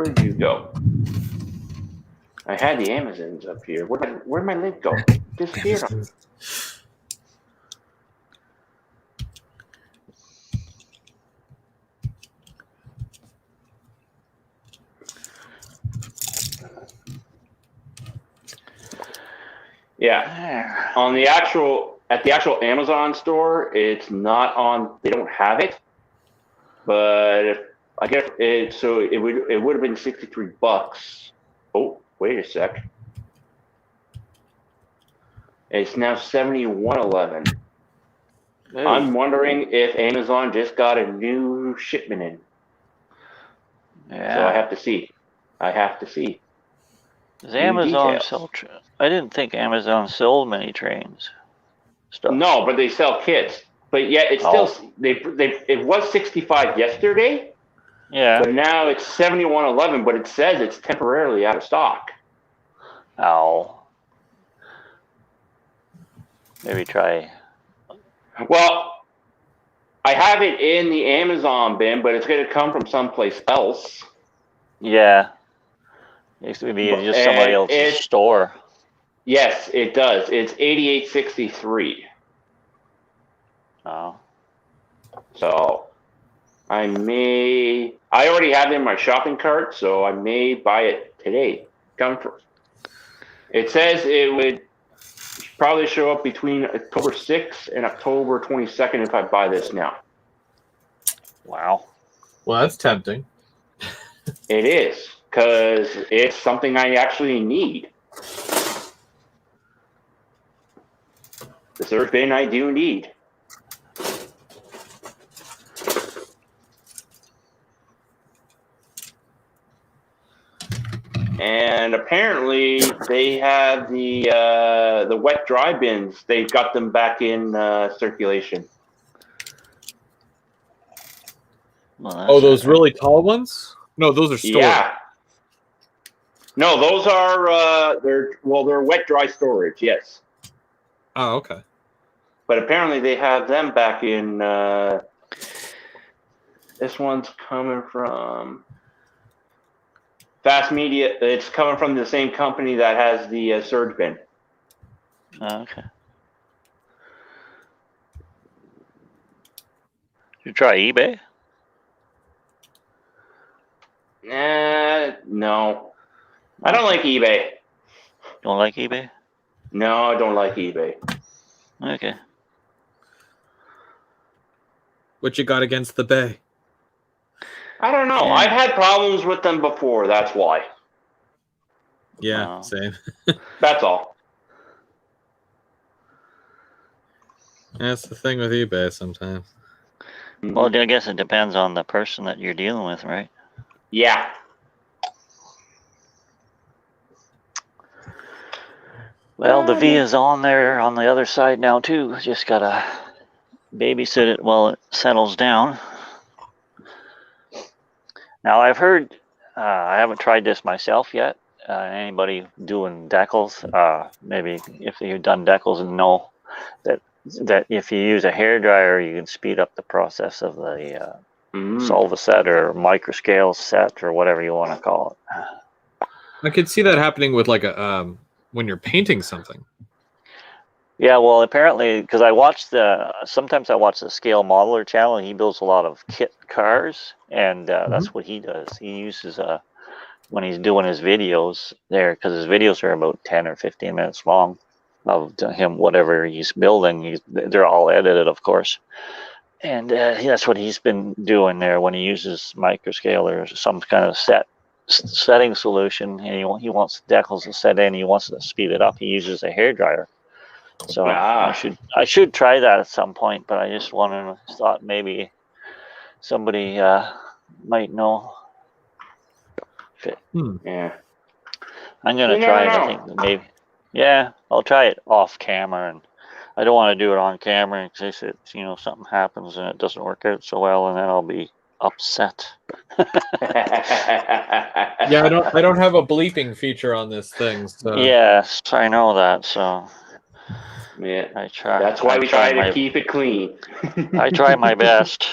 did you go? I had the Amazons up here. Where'd my link go? Disappeared. Yeah. At the actual Amazon store, it's not on. They don't have it. But I guess it would have been $63. Oh, wait a sec. It's now $71.11. I'm wondering if Amazon just got a new shipment in. Yeah. So I have to see. Does Amazon sell? I didn't think Amazon sold many trains. Stuff. No, but they sell kits. But yet it's still it was 65 yesterday. Yeah. But now it's 71.11. But it says it's temporarily out of stock. Oh. Maybe try. Well, I have it in the Amazon bin, but it's going to come from someplace else. Yeah. It could be just somebody else's store. Yes, it does. It's $88.63. Oh. So I already have it in my shopping cart, so I may buy it today. It says it would probably show up between October 6th and October 22nd if I buy this now. Wow. Well, that's tempting. It is, because it's something I actually need. The surge bin I do need. And apparently they have the wet dry bins. They've got them back in circulation. Well, those really tall ones? No, those are storage. Yeah. No, those are they're wet dry storage. Yes. Oh, okay. But apparently they have them back in. This one's coming from Fast Media. It's coming from the same company that has the surge bin. Okay. You try eBay? No. I don't like eBay. Don't like eBay? No, I don't like eBay. Okay. What you got against the Bay? I don't know. Yeah. I've had problems with them before. That's why. Yeah, same. That's all. That's the thing with eBay sometimes. Well, I guess it depends on the person that you're dealing with, right? Yeah. Well, the V is on there on the other side now too. Just gotta babysit it while it settles down. Now I've heard, I haven't tried this myself yet. Anybody doing decals, maybe if you've done decals and know that if you use a hairdryer, you can speed up the process of the solve set or microscale set or whatever you want to call it. I could see that happening with like a when you're painting something. Yeah, well, apparently, because sometimes I watch the Scale Modeler channel, and he builds a lot of kit cars, and that's what he does. He uses when he's doing his videos there, because his videos are about 10 or 15 minutes long of him, whatever he's building. They're all edited, of course. And that's what he's been doing there when he uses microscale or some kind of setting solution, and he wants decals to set in. He wants to speed it up. He uses a hairdryer. So I should try that at some point, but I just thought maybe somebody might know. Yeah. I'm gonna try it. I think maybe. Yeah, I'll try it off camera, and I don't want to do it on camera in case it, something happens and it doesn't work out so well, and then I'll be upset. Yeah, I don't have a bleeping feature on this thing. So. Yes, I know that. So Yeah, I try. that's why we try to keep it clean. I try my best.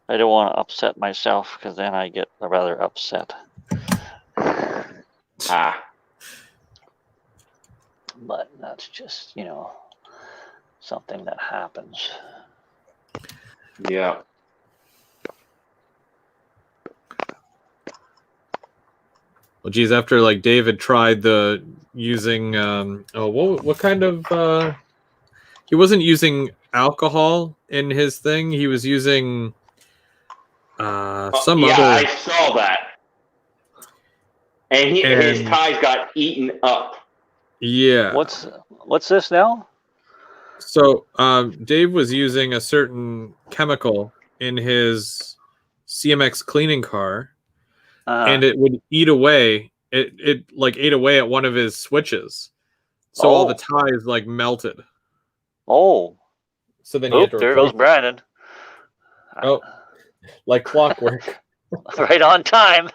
I don't want to upset myself because then I get rather upset. But that's just, something that happens. Yeah. Well, geez, after like David tried the using what kind of he wasn't using alcohol in his thing. He was using some other. I saw that. And his ties got eaten up. Yeah. What's this now? So Dave was using a certain chemical in his CMX cleaning car, and it would eat away. It like ate away at one of his switches, so all the ties like melted. Oh. So then he had to there goes Brandon. Oh, like clockwork. Right on time.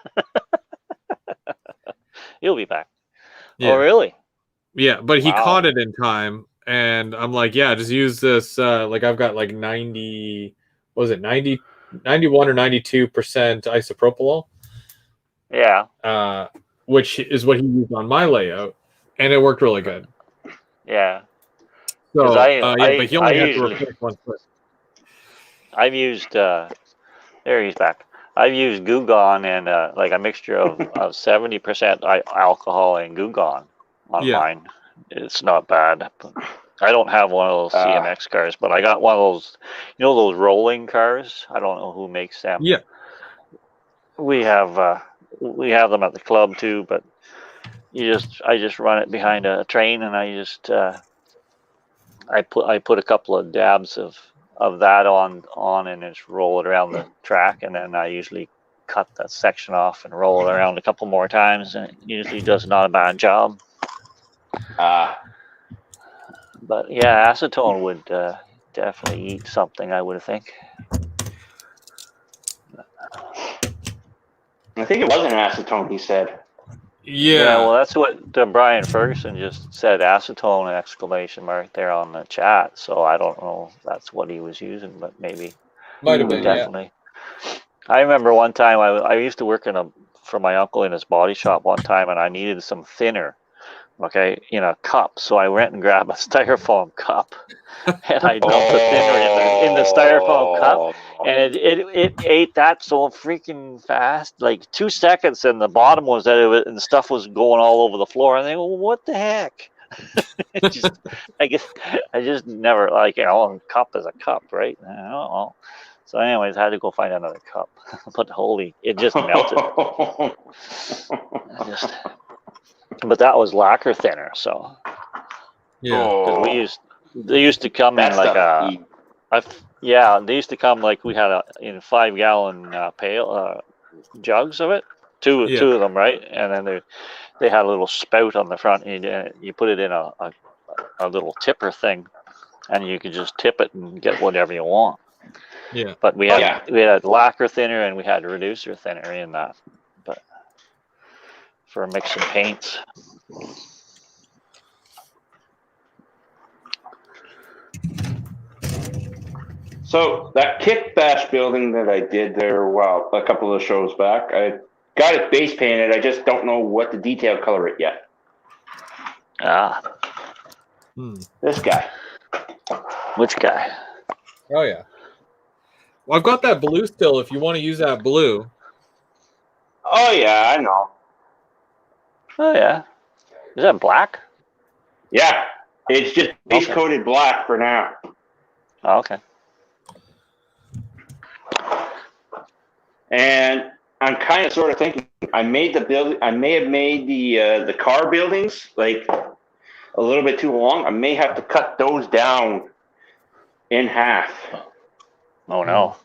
He'll be back. Yeah. Oh, really? Yeah, but he caught it in time, and I'm like, yeah, just use this. Like I've got like 90, what was it, 91 or 92% isopropyl. Yeah. Which is what he used on my layout, and it worked really good. Yeah. So, but he only had to replace one foot. I've used, there he's back. I've used Gugon and like a mixture of 70% alcohol and Gugon on mine. It's not bad. I don't have one of those CMX cars, but I got one of those, those rolling cars. I don't know who makes them. Yeah. We have them at the club too, but I just run it behind a train, and I just I put a couple of dabs of that on and just roll it around the track, and then I usually cut that section off and roll it around a couple more times, and it usually does not a bad job. But yeah, acetone would definitely eat something, I would think. I think it was an acetone, he said. Yeah, well, that's what Brian Ferguson just said, acetone, exclamation mark there on the chat. So I don't know if that's what he was using, but maybe. Might have been, definitely. Yeah. I remember one time I used to work for my uncle in his body shop one time, and I needed some thinner, in a cup. So I went and grabbed a styrofoam cup, and I dumped the thinner in the styrofoam cup, and it ate that so freaking fast, like 2 seconds, and the bottom was that and the stuff was going all over the floor, and they go, well, what the heck? I guess I just never a cup is a cup, right? I don't know. So anyways, I had to go find another cup. But it just melted. But that was lacquer thinner, so because they used to come in like they used to come like we had in 5-gallon pail jugs of it, two of them, right? And then they had a little spout on the front, and you put it in a little tipper thing, and you could just tip it and get whatever you want. Yeah. But we had lacquer thinner and we had reducer thinner in that, but for mixing paints. So that Kit Bash building that I did there, a couple of shows back, I got it base painted. I just don't know what the detail color it yet. This guy. Which guy? Oh yeah. Well, I've got that blue still. If you want to use that blue. Oh yeah, I know. Oh yeah. Is that black? Yeah, it's just base coated black for now. Oh, okay. And I'm kind of sort of thinking I may have made the car buildings like a little bit too long. I may have to cut those down in half. Oh no.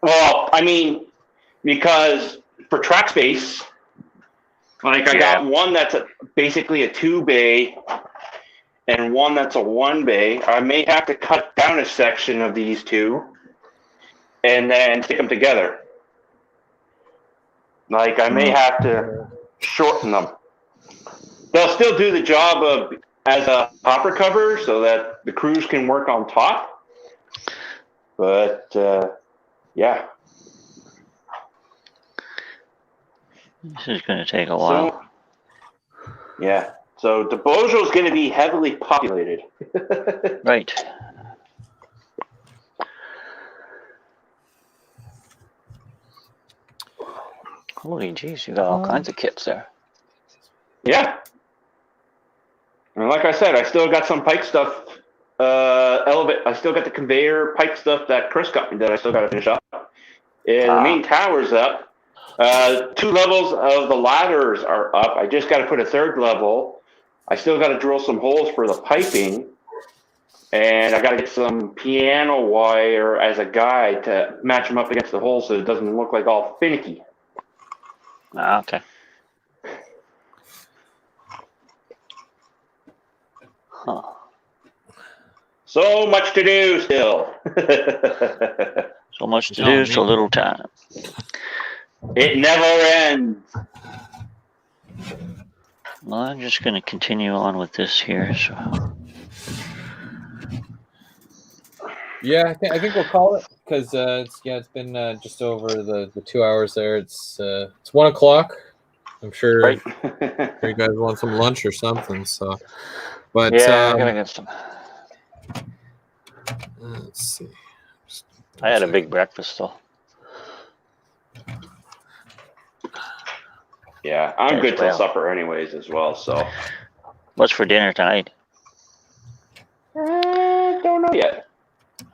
Well, I mean, because for track space, I got one that's basically a 2-bay, and one that's a one bay. I may have to cut down a section of these two and then stick them together. Like I may have to shorten them. They'll still do the job of as a hopper cover so that the crews can work on top. But yeah. This is going to take a while. So, yeah. So DeBojo is going to be heavily populated. Right. Holy jeez, you got all kinds of kits there. Yeah. And like I said, I still got some pipe stuff. I still got the conveyor pipe stuff that Chris got me that I still got to finish up. And the main tower's up. 2 levels of the ladders are up. I just got to put a 3rd level. I still got to drill some holes for the piping. And I got to get some piano wire as a guide to match them up against the holes so it doesn't look like all finicky. Okay. Huh. So much to do still. So much to do, so little time. It never ends. Well, I'm just going to continue on with this here. So. Yeah, I think we'll call it because it's been just over the 2 hours there. It's 1 o'clock. I'm sure, Right. you guys want some lunch or something. So, but Yeah, I'm gonna get some. let's see. I had a big breakfast though. Yeah, I'm As good till well. supper anyways as well, so. What's for dinner tonight? Don't know yet.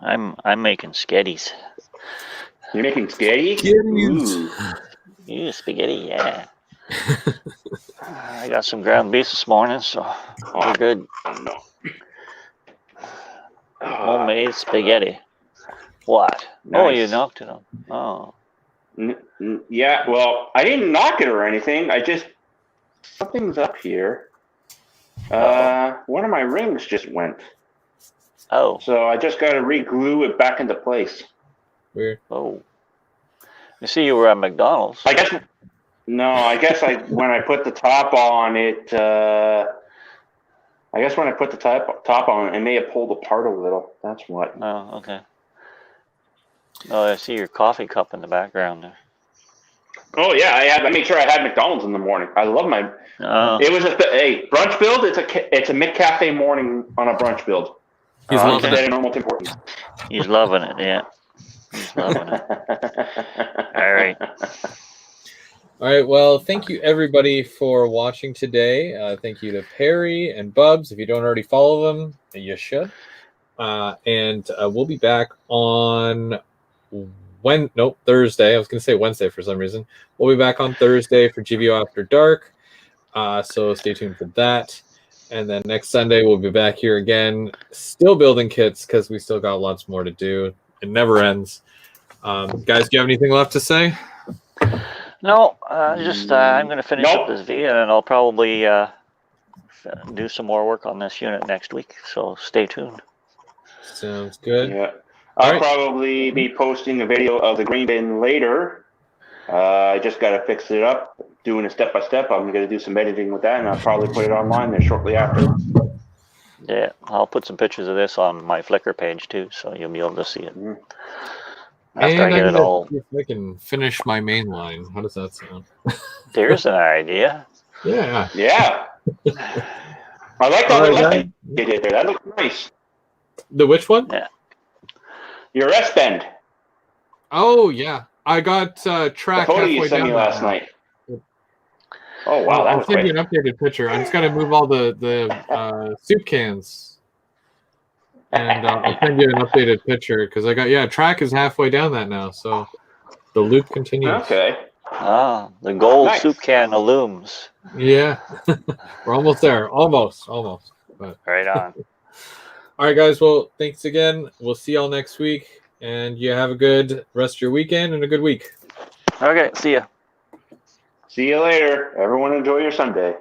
I'm making sketties. You're making spaghetti? Skitties. Ooh, spaghetti, yeah. I got some ground beef this morning, so we're good. No. Homemade spaghetti. What? Oh, you Nice. knocked it on. Oh. Yeah, well, I didn't knock it or anything. I just something's up here. One of my rings just went, Oh. so I just got to re-glue it back into place. Weird. Oh. You see, you were at McDonald's. I guess when I put the top on it. I guess when I put the top on it may have pulled apart a little. That's what. Oh, okay. Oh, I see your coffee cup in the background there. Oh yeah, I made sure I had McDonald's in the morning. I love my. Oh. It was a brunch build. It's a McCafe morning on a brunch build. He's loving Instead it. of normal Tim Hortons. He's loving it, yeah. He's loving it. All right. All right. Well, thank you everybody for watching today. Thank you to Perry and Bubs. If you don't already follow them, you should. And we'll be back on Thursday. I was going to say Wednesday for some reason. We'll be back on Thursday for GVO After Dark. So stay tuned for that. And then next Sunday, we'll be back here again, still building kits because we still got lots more to do. It never ends. Guys, do you have anything left to say? No, just I'm going to finish up this V, and I'll probably do some more work on this unit next week. So stay tuned. Sounds good. Yeah, I'll probably be posting a video of the green bin later. I just got to fix it up, doing a step-by-step. I'm going to do some editing with that, and I'll probably put it online there shortly after. Yeah, I'll put some pictures of this on my Flickr page too, so you'll be able to see it. After I get it all. See if I can finish my main line. How does that sound? There's an idea. Yeah. I like that little you did there. That looks nice. The which one? Yeah. Your S-bend. Oh, yeah. I got track The photo halfway you sent down me last night. Oh, wow. I'll send you an updated picture. I just got to move all the soup cans. And I'll send you an updated picture because track is halfway down that now. So the loop continues. Okay. Ah, the gold soup can illums. Yeah. We're almost there. Almost. But. Right on. All right, guys. Well, thanks again. We'll see y'all next week. And you have a good rest of your weekend and a good week. Okay, see ya. See you later. Everyone enjoy your Sunday.